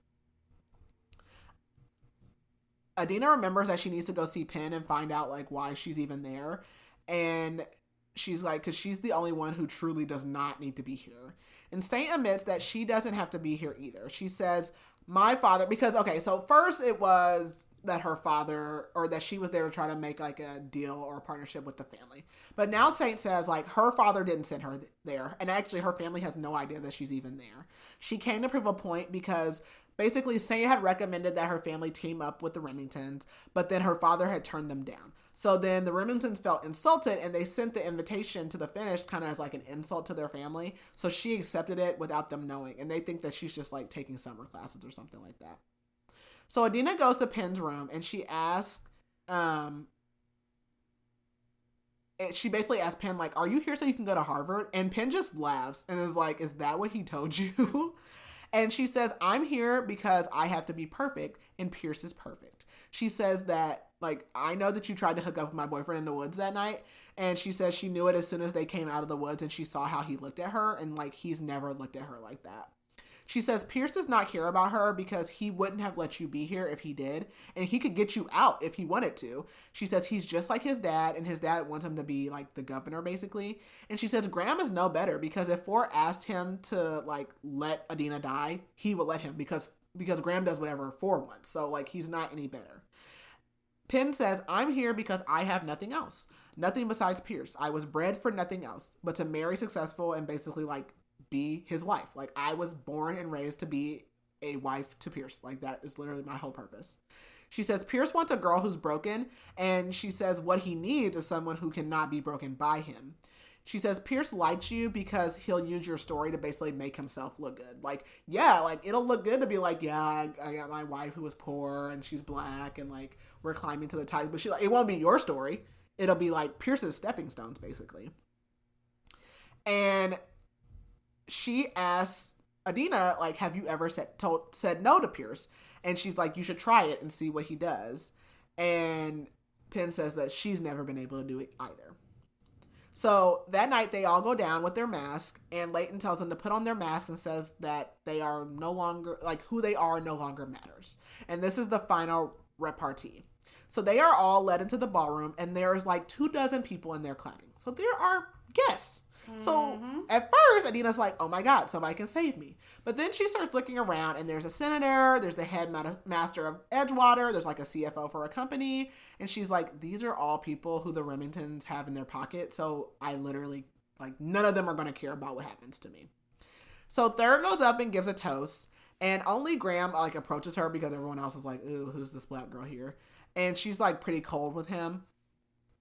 [SPEAKER 1] Adina remembers that she needs to go see Penn and find out like why she's even there. And she's like, because she's the only one who truly does not need to be here. And Saint admits that she doesn't have to be here either. She says, my father, because, okay, so first it was that her father, or that she was there to try to make like a deal or a partnership with the family. But now Saint says like her father didn't send her there. And actually her family has no idea that she's even there. She came to prove a point because basically Saint had recommended that her family team up with the Remingtons, but then her father had turned them down. So then the Remingtons felt insulted, and they sent the invitation to the finish kind of as like an insult to their family. So she accepted it without them knowing. And they think that she's just like taking summer classes or something like that. So Adina goes to Penn's room, and she asks, she basically asks Penn, like, are you here so you can go to Harvard? And Penn just laughs and is like, is that what he told you? And she says, I'm here because I have to be perfect, and Pierce is perfect. She says that, like, I know that you tried to hook up with my boyfriend in the woods that night. And she says she knew it as soon as they came out of the woods, and she saw how he looked at her, and, like, he's never looked at her like that. She says Pierce does not care about her because he wouldn't have let you be here if he did, and he could get you out if he wanted to. She says he's just like his dad, and his dad wants him to be like the governor basically. And she says Graham is no better because if Ford asked him to like let Adina die, he would let him because Graham does whatever Ford wants. So like he's not any better. Penn says, I'm here because I have nothing else. Nothing besides Pierce. I was bred for nothing else but to marry successful and basically like be his wife. Like I was born and raised to be a wife to Pierce. Like that is literally my whole purpose. She says Pierce wants a girl who's broken, and she says what he needs is someone who cannot be broken by him. She says Pierce likes you because he'll use your story to basically make himself look good. Like, yeah, like it'll look good to be like, yeah, I got my wife who was poor and she's black and like we're climbing to the top. But she like, it won't be your story. It'll be like Pierce's stepping stones, basically. And she asks Adina, like, have you ever said no to Pierce? And she's like, you should try it and see what he does. And Penn says that she's never been able to do it either. So that night they all go down with their mask, and Leighton tells them to put on their mask and says that they are no longer, like who they are no longer matters. And this is the final repartee. So they are all led into the ballroom, and there's like 24 people in there clapping. So there are guests. So at first, Adina's like, oh my God, somebody can save me. But then she starts looking around, and there's a senator, there's the head master of Edgewater, there's like a CFO for a company. And she's like, these are all people who the Remingtons have in their pocket. So I literally, like, none of them are going to care about what happens to me. So Third goes up and gives a toast. And only Graham, like, approaches her because everyone else is like, ooh, who's this black girl here? And she's, like, pretty cold with him.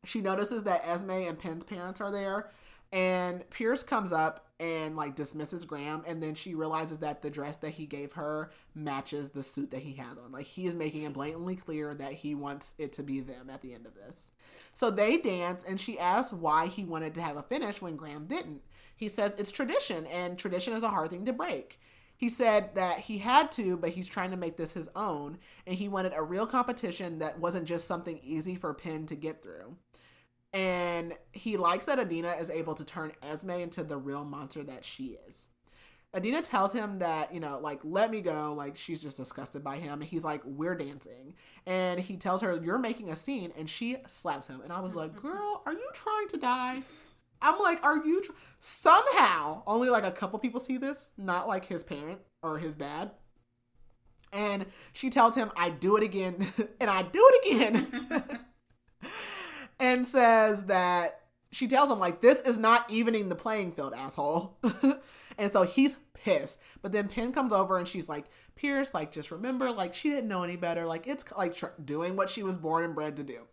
[SPEAKER 1] She notices that Esme and Penn's parents are there. And Pierce comes up and like dismisses Graham, and then she realizes that the dress that he gave her matches the suit that he has on. Like he is making it blatantly clear that he wants it to be them at the end of this. So they dance, and she asks why he wanted to have a finish when Graham didn't. He says it's tradition, and tradition is a hard thing to break. He said that he had to, but he's trying to make this his own, and he wanted a real competition that wasn't just something easy for Penn to get through. And he likes that Adina is able to turn Esme into the real monster that she is. Adina tells him that, you know, like, let me go. Like, she's just disgusted by him. And he's like, we're dancing. And he tells her, you're making a scene. And she slaps him. And I was like, girl, are you trying to die? I'm like, are you? Somehow, only like a couple people see this. Not like his parent or his dad. And she tells him, I do it again. And I do it again. And says that she tells him, like, this is not evening the playing field, asshole. And so he's pissed. But then Penn comes over and she's like, Pierce, like, just remember, like, she didn't know any better. Like, it's like doing what she was born and bred to do.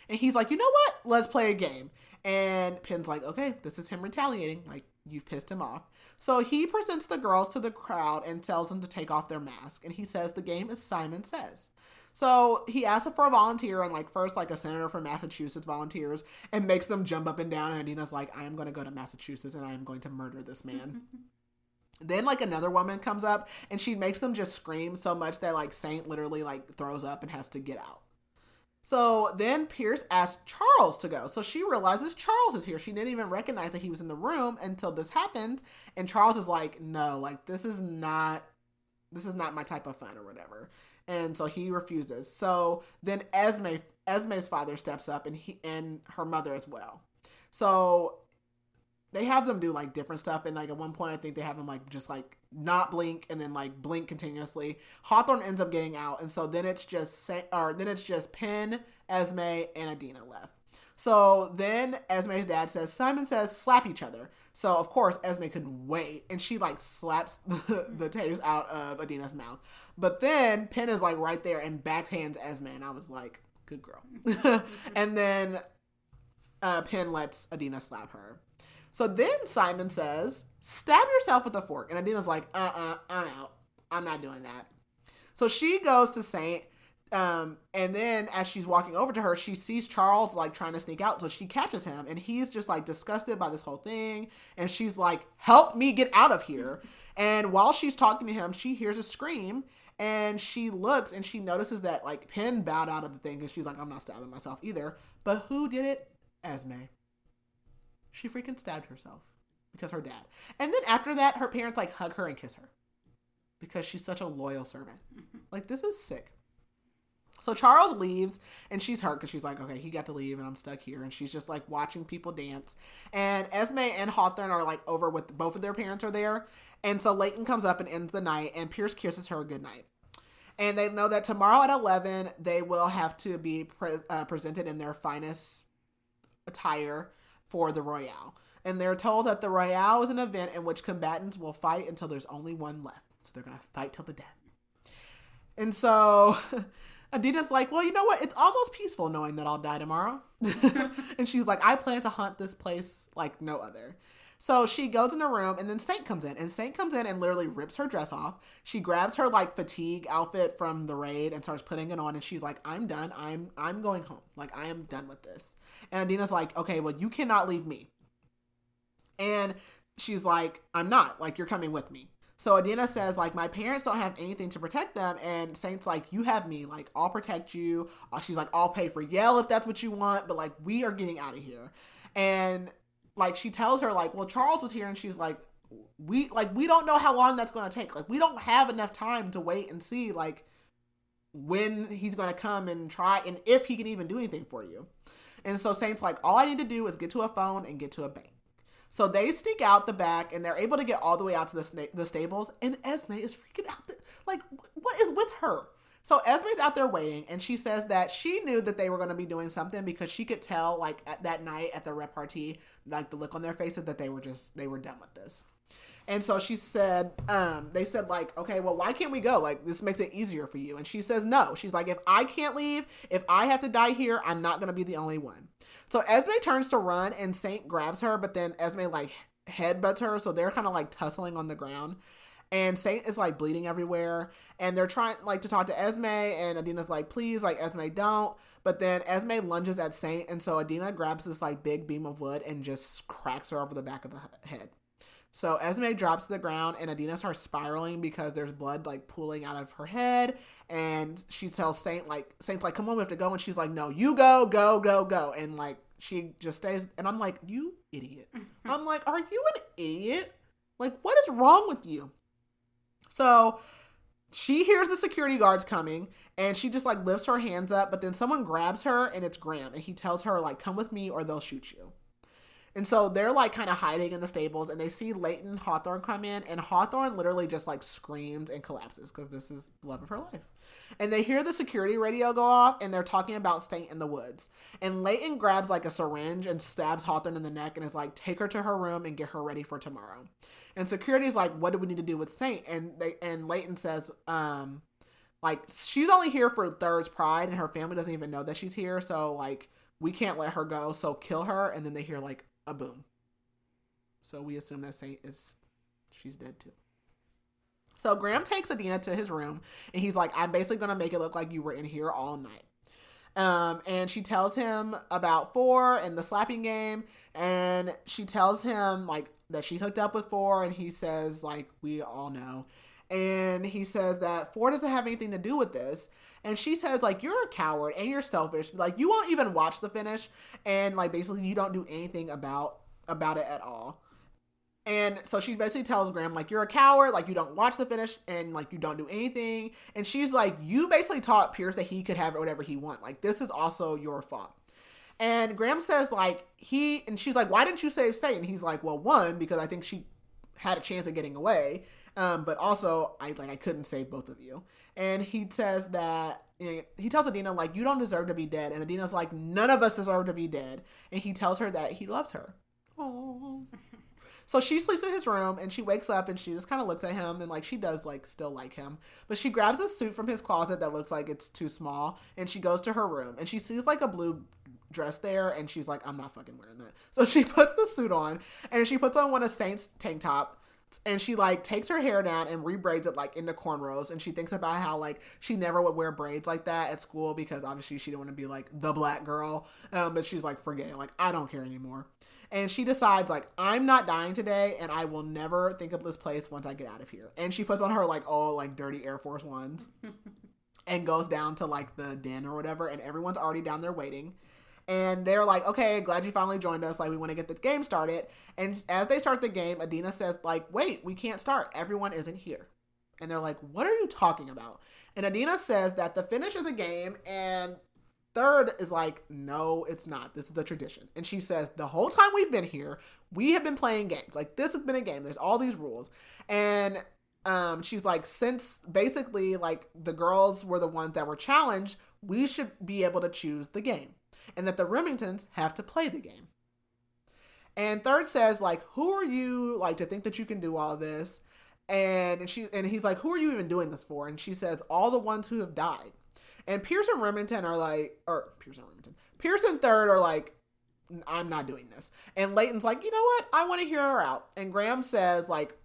[SPEAKER 1] And he's like, you know what? Let's play a game. And Penn's like, okay, this is him retaliating. Like, you've pissed him off. So he presents the girls to the crowd and tells them to take off their mask. And he says the game is Simon Says. So he asks for a volunteer, and like first like a senator from Massachusetts volunteers and makes them jump up and down. And Adina's like, I am going to go to Massachusetts and I am going to murder this man. Then like another woman comes up and she makes them just scream so much that like Saint literally like throws up and has to get out. So then Pierce asks Charles to go. So she realizes Charles is here. She didn't even recognize that he was in the room until this happened. And Charles is like, no, like this is not my type of fun or whatever. And so he refuses. So then Esme's father steps up, and her mother as well. So they have them do like different stuff. And like at one point, I think they have them like just like not blink and then like blink continuously. Hawthorne ends up getting out. And so then it's just Penn, Esme, and Adina left. So then Esme's dad says, Simon Says, slap each other. So of course Esme couldn't wait, and she like slaps the taste out of Adina's mouth. But then Penn is like right there and backhands Esme, and I was like, good girl. And then Penn lets Adina slap her. So then Simon says, stab yourself with a fork. And Adina's like, I'm out. I'm not doing that. So she goes to Saint. And then as she's walking over to her, she sees Charles like trying to sneak out. So she catches him, and he's just like disgusted by this whole thing. And she's like, help me get out of here. And while she's talking to him, she hears a scream, and she looks and she notices that like Penn bowed out of the thing. And she's like, I'm not stabbing myself either. But who did it? Esme. She freaking stabbed herself because her dad. And then after that, her parents like hug her and kiss her because she's such a loyal servant. Like, this is sick. So Charles leaves, and she's hurt because she's like, okay, he got to leave and I'm stuck here. And she's just like watching people dance. And Esme and Hawthorne are like over with both of their parents are there. And so Leighton comes up and ends the night, and Pierce kisses her goodnight. And they know that tomorrow at 11, they will have to be presented in their finest attire for the Royale. And they're told that the Royale is an event in which combatants will fight until there's only one left. So they're going to fight till the death. And so Adina's like, well, you know what? It's almost peaceful knowing that I'll die tomorrow. And she's like, I plan to hunt this place like no other. So she goes in the room, and then Saint comes in. And Saint comes in and literally rips her dress off. She grabs her like fatigue outfit from the raid and starts putting it on. And she's like, I'm done. I'm going home. Like, I am done with this. And Adina's like, okay, well, you cannot leave me. And she's like, I'm not. Like, you're coming with me. So Adina says, like, my parents don't have anything to protect them. And Saint's like, you have me. Like, I'll protect you. She's like, I'll pay for Yell if that's what you want. But, like, we are getting out of here. And, like, she tells her, like, well, Charles was here. And she's like, we don't know how long that's going to take. Like, we don't have enough time to wait and see, like, when he's going to come and try. And if he can even do anything for you. And so Saint's like, all I need to do is get to a phone and get to a bank. So they sneak out the back, and they're able to get all the way out to the stables, and Esme is freaking out. Like, what is with her? So Esme's out there waiting, and she says that she knew that they were going to be doing something because she could tell, like, at that night at the repartee, like, the look on their faces that they were done with this. And so she said, they said, like, okay, well, why can't we go? Like, this makes it easier for you. And she says no. She's like, if I can't leave, if I have to die here, I'm not going to be the only one. So Esme turns to run, and Saint grabs her, but then Esme, like, headbutts her, so they're kind of, like, tussling on the ground. And Saint is, like, bleeding everywhere, and they're trying, like, to talk to Esme, and Adina's like, please, like, Esme, don't. But then Esme lunges at Saint, and so Adina grabs this, like, big beam of wood and just cracks her over the back of the head. So Esme drops to the ground, and Adina starts spiraling because there's blood, like, pooling out of her head. And she tells Saint's like, come on, we have to go. And she's like, no, you go, go, go, go. And, like, she just stays. And I'm like, you idiot. I'm like, are you an idiot? Like, what is wrong with you? So she hears the security guards coming, and she just, like, lifts her hands up. But then someone grabs her, and it's Graham. And he tells her, like, come with me or they'll shoot you. And so they're, like, kind of hiding in the stables, and they see Leighton Hawthorne come in, and Hawthorne literally just, like, screams and collapses because this is the love of her life. And they hear the security radio go off, and they're talking about Saint in the woods. And Leighton grabs, like, a syringe and stabs Hawthorne in the neck and is like, take her to her room and get her ready for tomorrow. And security's like, what do we need to do with Saint? And Leighton says, like, she's only here for Third's Pride, and her family doesn't even know that she's here, so, like, we can't let her go, so kill her. And then they hear, like, a boom. So we assume that she's dead too. So Graham takes Adina to his room, and he's like, I'm basically going to make it look like you were in here all night. And she tells him about 4 and the slapping game, and she tells him, like, that she hooked up with 4, and he says, like, we all know. And he says that 4 doesn't have anything to do with this. And she says, like, you're a coward and you're selfish. Like, you won't even watch the finish. And, like, basically you don't do anything about it at all. And so she basically tells Graham, like, you're a coward. Like, you don't watch the finish and, like, you don't do anything. And she's like, you basically taught Pierce that he could have whatever he wants. Like, this is also your fault. And Graham says, like, and she's like, why didn't you save Saint? And he's like, well, 1, because I think she had a chance of getting away. But also, I couldn't save both of you. And he says that, he tells Adina, like, you don't deserve to be dead. And Adina's like, none of us deserve to be dead. And he tells her that he loves her. Aww. So she sleeps in his room, and she wakes up, and she just kind of looks at him, and, like, she does, like, still like him. But she grabs a suit from his closet that looks like it's too small, and she goes to her room. And she sees, like, a blue dress there, and she's like, I'm not fucking wearing that. So she puts the suit on, and she puts on one of Saint's tank top. And she, like, takes her hair down and rebraids it, like, into cornrows. And she thinks about how, like, she never would wear braids like that at school because, obviously, she didn't want to be, like, the black girl. But she's like, forget it. Like, I don't care anymore. And she decides, like, I'm not dying today, and I will never think of this place once I get out of here. And she puts on her, like, all, like, dirty Air Force Ones and goes down to, like, the den or whatever. And everyone's already down there waiting. And they're like, okay, glad you finally joined us. Like, we want to get the game started. And as they start the game, Adina says, like, wait, we can't start. Everyone isn't here. And they're like, what are you talking about? And Adina says that the finish is a game. And Third is like, no, it's not. This is the tradition. And she says, the whole time we've been here, we have been playing games. Like, this has been a game. There's all these rules. And she's like, since basically like the girls were the ones that were challenged, we should be able to choose the game, and that the Remingtons have to play the game. And Third says, like, who are you, like, to think that you can do all this? And he's like, who are you even doing this for? And she says, all the ones who have died. And Pierce and Third are like, I'm not doing this. And Leighton's like, you know what? I want to hear her out. And Graham says, like,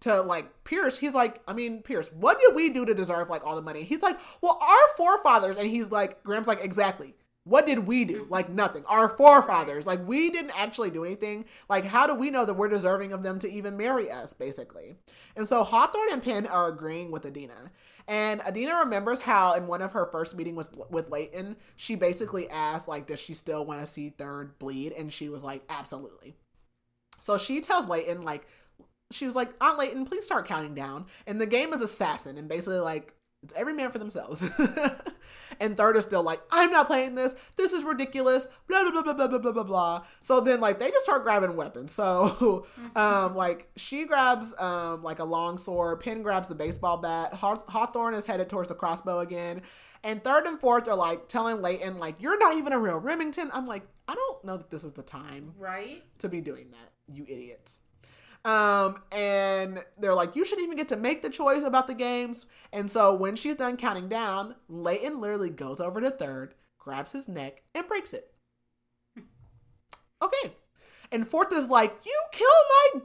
[SPEAKER 1] to like Pierce, he's like, I mean, Pierce, what did we do to deserve like all the money? He's like, well, our forefathers. And he's like, Graham's like, exactly. What did we do? Like nothing. Our forefathers. Like we didn't actually do anything. Like how do we know that we're deserving of them to even marry us, basically? And so Hawthorne and Penn are agreeing with Adina. And Adina remembers how in one of her first meetings with Leighton, she basically asked, like, does she still want to see Third bleed? And she was like, absolutely. So she tells Leighton, like, she was like, Aunt Leighton, please start counting down. And the game is Assassin. And basically, like, it's every man for themselves. And Third is still like, I'm not playing this. This is ridiculous. Blah, blah, blah, blah, blah, blah, blah, blah. So then, like, they just start grabbing weapons. So, like, she grabs, like, a long sword. Penn grabs the baseball bat. Hawthorne is headed towards the crossbow again. And Third and Fourth are, like, telling Leighton, like, you're not even a real Remington. I'm like, I don't know that this is the time.
[SPEAKER 2] Right?
[SPEAKER 1] To be doing that, you idiots. And they're like, you shouldn't even get to make the choice about the games. And so when she's done counting down, Leighton literally goes over to Third, grabs his neck, and breaks it. Okay. And Fourth is like, you killed my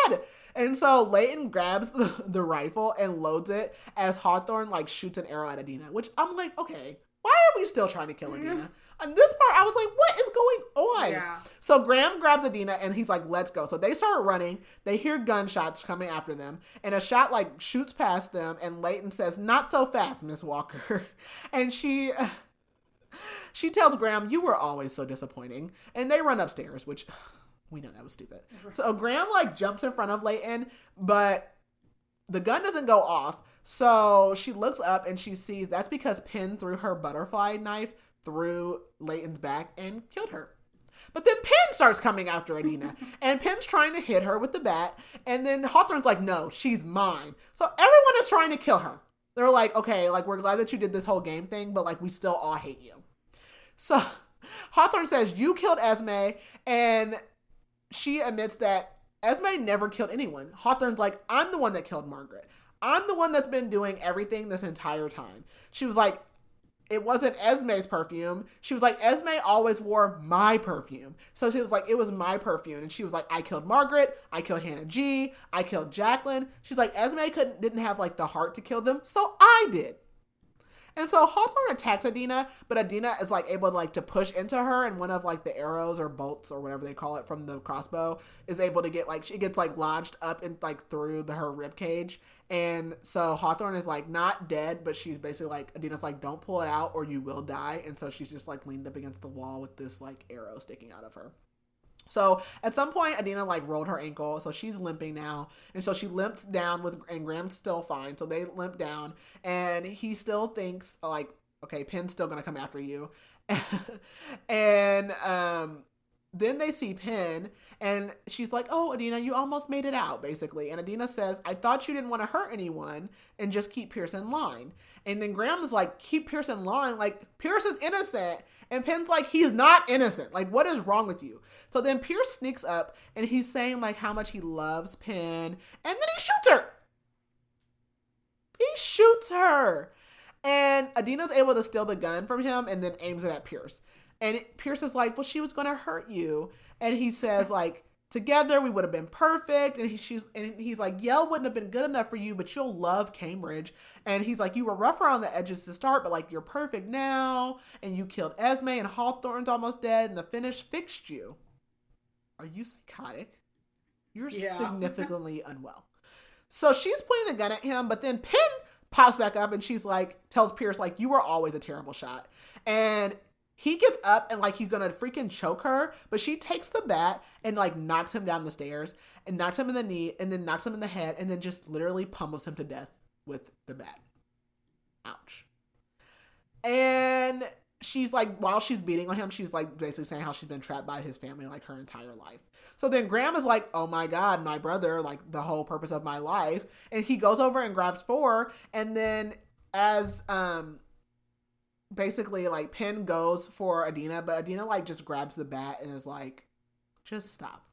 [SPEAKER 1] dad! And so Leighton grabs the rifle and loads it as Hawthorne, like, shoots an arrow at Adina, which I'm like, okay, why are we still trying to kill Adina? On this part, I was like, what is going on?
[SPEAKER 2] Yeah.
[SPEAKER 1] So Graham grabs Adina and he's like, let's go. So they start running. They hear gunshots coming after them. And a shot like shoots past them. And Leighton says, not so fast, Miss Walker. And she tells Graham, you were always so disappointing. And they run upstairs, which we know that was stupid. Right. So Graham like jumps in front of Leighton, but the gun doesn't go off. So she looks up and she sees that's because Penn threw her butterfly knife through Leighton's back and killed her. But then Penn starts coming after Adina, and Penn's trying to hit her with the bat, and then Hawthorne's like, no, she's mine. So everyone is trying to kill her. They're like, okay, like, we're glad that you did this whole game thing, but like, we still all hate you. So Hawthorne says, you killed Esme, and she admits that Esme never killed anyone. Hawthorne's like, I'm the one that killed Margaret. I'm the one that's been doing everything this entire time. She was like, it wasn't Esme's perfume. She was like, Esme always wore my perfume. So she was like, it was my perfume. And she was like, I killed Margaret. I killed Hannah G. I killed Jacqueline. She's like, Esme didn't have like the heart to kill them. So I did. And so Hawthorne attacks Adina, but Adina is like able to like to push into her, and one of like the arrows or bolts or whatever they call it from the crossbow is able to get like, she gets like lodged up in like through her rib cage. And so Hawthorne is like not dead, but she's basically like, Adina's like, don't pull it out or you will die. And so she's just like leaned up against the wall with this like arrow sticking out of her. So at some point, Adina like rolled her ankle, so she's limping now, and so she limps down and Graham's still fine, so they limp down, and he still thinks like, okay, Penn's still gonna come after you, and then they see Penn, and she's like, oh, Adina, you almost made it out, basically, and Adina says, I thought you didn't want to hurt anyone, and just keep Pierce in line, and then Graham is like, keep Pierce in line, like, Pierce is innocent. And Penn's like, he's not innocent. Like, what is wrong with you? So then Pierce sneaks up and he's saying like how much he loves Penn. And then he shoots her. He shoots her. And Adina's able to steal the gun from him and then aims it at Pierce. And Pierce is like, well, she was going to hurt you. And he says like, together we would have been perfect. And he's like, Yale wouldn't have been good enough for you, but you'll love Cambridge. And he's like, you were rough around the edges to start, but like, you're perfect now. And you killed Esme and Hawthorne's almost dead. And the finish fixed you. Are you psychotic? You're significantly unwell. So she's pointing the gun at him, but then Penn pops back up and she's like, tells Pierce like, you were always a terrible shot. And he gets up and like he's gonna freaking choke her, but she takes the bat and like knocks him down the stairs and knocks him in the knee and then knocks him in the head and then just literally pummels him to death with the bat. Ouch. And she's like, while she's beating on him, she's like basically saying how she's been trapped by his family like her entire life. So then Graham is like, oh my God, my brother, like the whole purpose of my life. And he goes over and grabs 4. And then as, basically like Penn goes for Adina, but Adina like just grabs the bat and is like, just stop.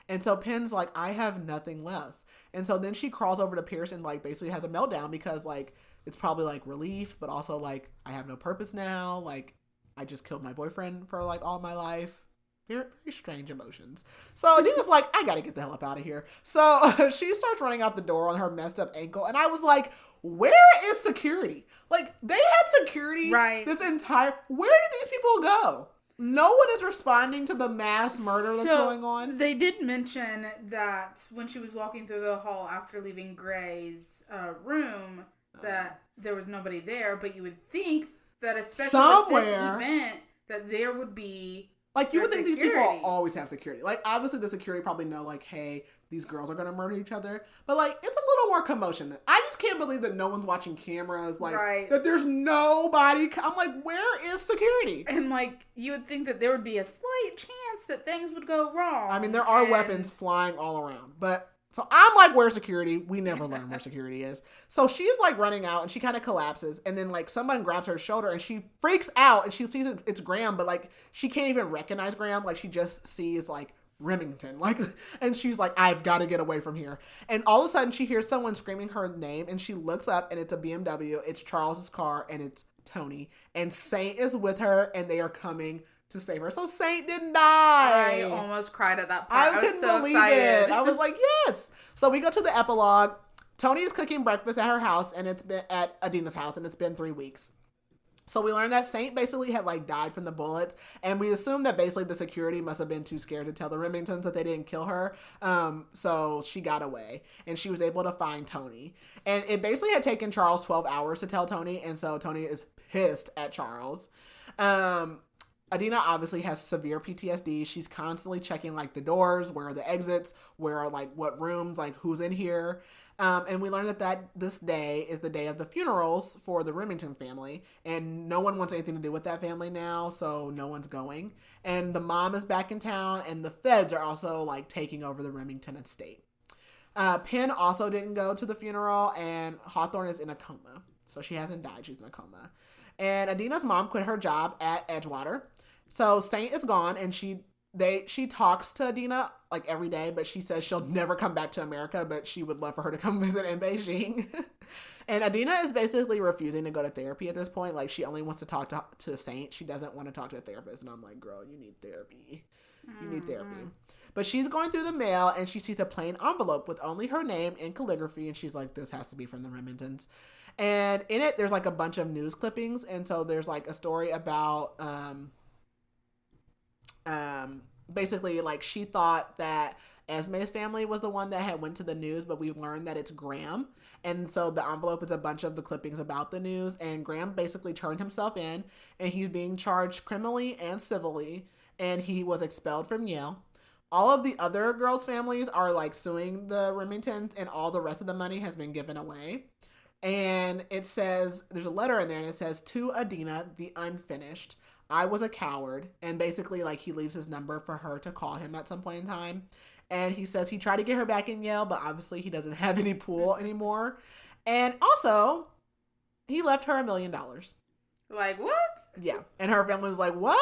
[SPEAKER 1] And so Penn's like, I have nothing left. And so then she crawls over to Pierce and like basically has a meltdown because like it's probably like relief, but also like I have no purpose now. Like I just killed my boyfriend for like all my life. Very, very strange emotions. So Adina's like, I gotta get the hell up out of here. So she starts running out the door on her messed up ankle. And I was like, where is security? Like they had security this entire, where did these people go? No one is responding to the mass murder that's going on.
[SPEAKER 2] They did mention that when she was walking through the hall after leaving Gray's room, that there was nobody there. But you would think that especially with this event, that there would be
[SPEAKER 1] like you would think these people always have security. Like obviously the security probably know like, hey, these girls are gonna murder each other. But like it's a little more commotion. I just can't believe that no one's watching cameras. Like that there's nobody. I'm like, where is security?
[SPEAKER 2] And like you would think that there would be a slight chance that things would go wrong.
[SPEAKER 1] I mean, there are weapons flying all around, but. So I'm like, where's security? We never learn where security is. So she's like running out and she kind of collapses. And then like someone grabs her shoulder and she freaks out and she sees it's Graham, but like she can't even recognize Graham. Like she just sees like Remington. Like, and she's like, I've got to get away from here. And all of a sudden she hears someone screaming her name and she looks up and it's a BMW. It's Charles's car and it's Tony. And Saint is with her and they are coming to save her. So Saint didn't die.
[SPEAKER 2] I almost cried at that part. I was so
[SPEAKER 1] believe
[SPEAKER 2] excited.
[SPEAKER 1] It. I was like, yes. So we go to the epilogue. Tony is cooking breakfast at her house and it's been at Adina's house and it's been 3 weeks. So we learned that Saint basically had like died from the bullets and we assumed that basically the security must have been too scared to tell the Remingtons that they didn't kill her. So she got away and she was able to find Tony. And it basically had taken Charles 12 hours to tell Tony. And so Tony is pissed at Charles. Adina obviously has severe PTSD. She's constantly checking like the doors, where are the exits, where are like what rooms, like who's in here. And we learned that this day is the day of the funerals for the Remington family. And no one wants anything to do with that family now, so no one's going. And the mom is back in town and the feds are also like taking over the Remington estate. Penn also didn't go to the funeral and Hawthorne is in a coma. So she hasn't died, she's in a coma. And Adina's mom quit her job at Edgewater. So Saint is gone and she talks to Adina like every day, but she says she'll never come back to America, but she would love for her to come visit in Beijing. And Adina is basically refusing to go to therapy at this point. Like she only wants to talk to Saint. She doesn't want to talk to a therapist. And I'm like, girl, you need therapy. You need therapy. But she's going through the mail and she sees a plain envelope with only her name in calligraphy. And she's like, this has to be from the Remingtons. And in it, there's like a bunch of news clippings. And so there's like a story about, basically like she thought that Esme's family was the one that had went to the news, but we've learned that it's Graham. And so the envelope is a bunch of the clippings about the news. And Graham basically turned himself in and he's being charged criminally and civilly. And he was expelled from Yale. All of the other girls' families are like suing the Remingtons and all the rest of the money has been given away. And it says, there's a letter in there and it says, to Adina, the unfinished, I was a coward. And basically like he leaves his number for her to call him at some point in time. And he says he tried to get her back in Yale, but obviously he doesn't have any pool anymore. And also he left her $1 million.
[SPEAKER 2] Like, what?
[SPEAKER 1] Yeah. And her family was like, what?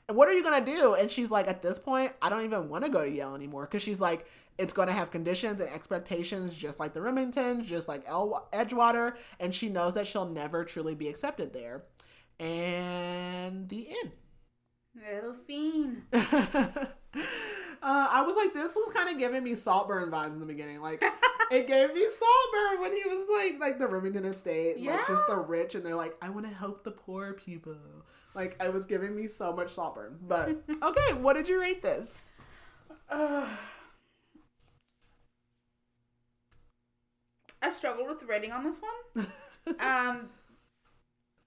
[SPEAKER 1] And what are you going to do? And she's like, at this point, I don't even want to go to Yale anymore. Because she's like, it's going to have conditions and expectations just like the Remingtons, just like Edgewater. And she knows that she'll never truly be accepted there. And the end.
[SPEAKER 2] Little fiend.
[SPEAKER 1] I was like, this was kind of giving me Saltburn vibes in the beginning. Like, it gave me Saltburn when he was like the Remington estate,
[SPEAKER 2] yeah.
[SPEAKER 1] Like just the rich, and they're like, I want to help the poor people. Like, it was giving me so much Saltburn. But okay, what did you rate this?
[SPEAKER 2] I struggled with the rating on this one.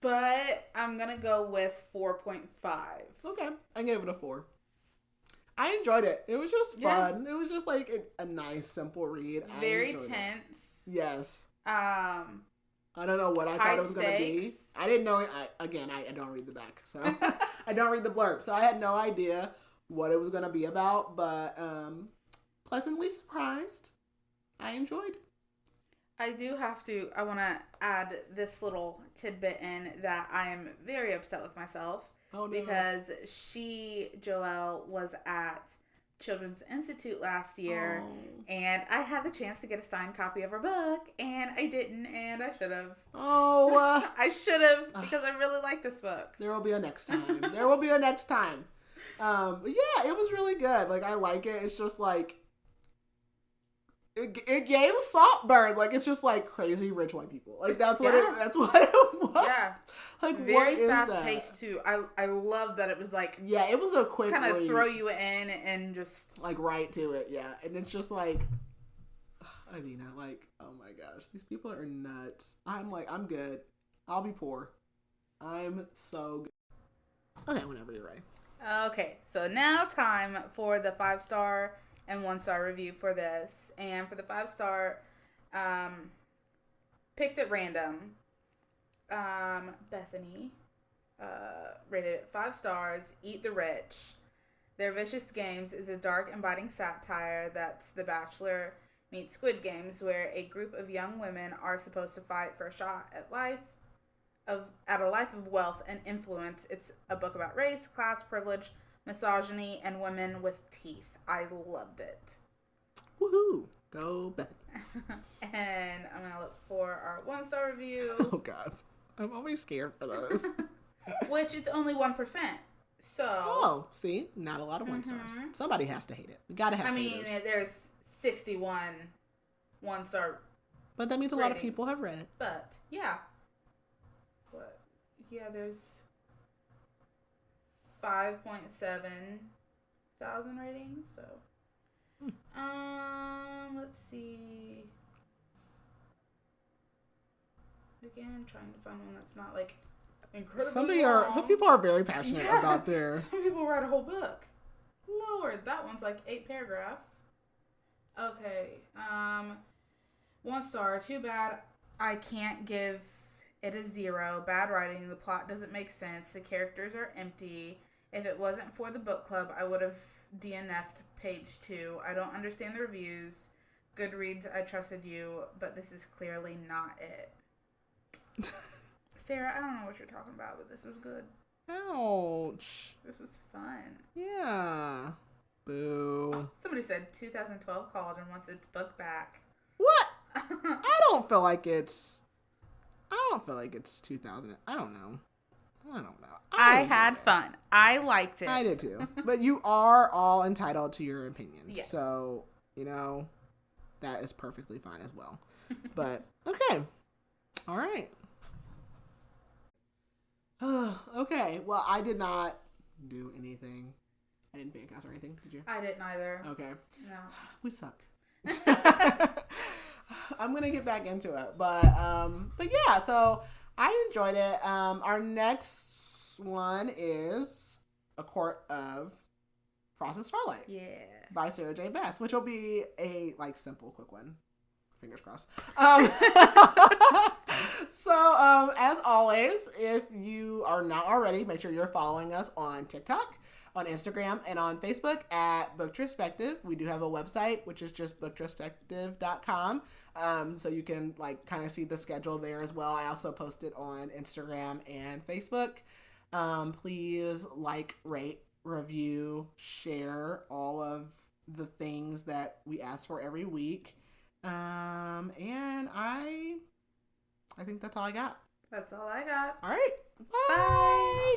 [SPEAKER 2] But I'm gonna go with 4.5.
[SPEAKER 1] Okay, I gave it a 4. I enjoyed it. It was just fun. Yeah. It was just like a nice, simple read.
[SPEAKER 2] Very tense.
[SPEAKER 1] Yes. I don't know what I thought it was going to be. I didn't know. I don't read the back, so I don't read the blurb, so I had no idea what it was going to be about. But pleasantly surprised. I enjoyed.
[SPEAKER 2] I want to add this little tidbit in that I am very upset with myself.
[SPEAKER 1] Oh, no.
[SPEAKER 2] Because Joelle, was at Children's Institute last year, and I had the chance to get a signed copy of her book, and I didn't, and I should have. I should have, because I really like this book.
[SPEAKER 1] There will be a next time. There will be a next time. But yeah, it was really good. Like, I like it. It's just like, it gave Saltburn. Like, it's just like crazy rich white people. Like, that's what it was.
[SPEAKER 2] Yeah.
[SPEAKER 1] Like,
[SPEAKER 2] very fast paced too. I love that it was like,
[SPEAKER 1] yeah, it was a quick
[SPEAKER 2] kind of throw you in and just
[SPEAKER 1] like right to it. Yeah. And it's just like, Adina, like, oh my gosh, these people are nuts. I'm like, I'm good. I'll be poor. I'm so good. Okay, whenever you're ready.
[SPEAKER 2] Okay, so now time for the 5-star and 1-star review for this. And for the 5-star, picked at random, Bethany rated it 5 stars. Eat the Rich. Their Vicious Games is a dark and biting satire that's The Bachelor meets Squid Games, where a group of young women are supposed to fight for a shot at a life of wealth and influence. It's a book about race, class, privilege, misogyny, and women with teeth. I loved it.
[SPEAKER 1] Woohoo! Go Bethany.
[SPEAKER 2] And I'm gonna look for our 1-star review.
[SPEAKER 1] Oh God, I'm always scared for those.
[SPEAKER 2] Which is only 1%. So.
[SPEAKER 1] Oh, see, not a lot of 1 stars. Somebody has to hate it. We gotta have.
[SPEAKER 2] I mean, there's 61 1-star.
[SPEAKER 1] But that means a lot of people have read it.
[SPEAKER 2] But yeah. But yeah, there's 5.7 thousand ratings. So. Let's see. Again, trying to find one that's not like incredibly
[SPEAKER 1] Some people are very passionate about their.
[SPEAKER 2] Some people write a whole book. Lord, that one's like 8 paragraphs. Okay. 1 star. Too bad I can't give it a 0. Bad writing. The plot doesn't make sense. The characters are empty. If it wasn't for the book club, I would have DNF'd page 2. I don't understand the reviews. Goodreads, I trusted you, but this is clearly not it. Sarah, I don't know what you're talking about, but this was good.
[SPEAKER 1] Ouch.
[SPEAKER 2] This was fun.
[SPEAKER 1] Yeah. Boo.
[SPEAKER 2] Oh, somebody said 2012 called and wants its book back.
[SPEAKER 1] What? I don't feel like it's 2000. I don't know.
[SPEAKER 2] I had fun. I liked it.
[SPEAKER 1] I did too. But you are all entitled to your opinions.
[SPEAKER 2] Yes.
[SPEAKER 1] So, that is perfectly fine as well. But, okay. All right. Okay. Well, I did not do anything. I didn't fan cast or anything. Did you?
[SPEAKER 2] I didn't either.
[SPEAKER 1] Okay.
[SPEAKER 2] No.
[SPEAKER 1] We suck. I'm going to get back into it. But yeah, so I enjoyed it. Our next one is A Court of Frost and Starlight.
[SPEAKER 2] Yeah.
[SPEAKER 1] By Sarah J. Best, which will be a simple, quick one. Fingers crossed. So, as always, if you are not already, make sure you're following us on TikTok, on Instagram, and on Facebook at Booktrospective. We do have a website, which is just booktrospective.com. So you can kind of see the schedule there as well. I also post it on Instagram and Facebook. Please rate, review, share all of the things that we ask for every week. And I think that's all I got.
[SPEAKER 2] That's all I got.
[SPEAKER 1] All right. Bye. Bye.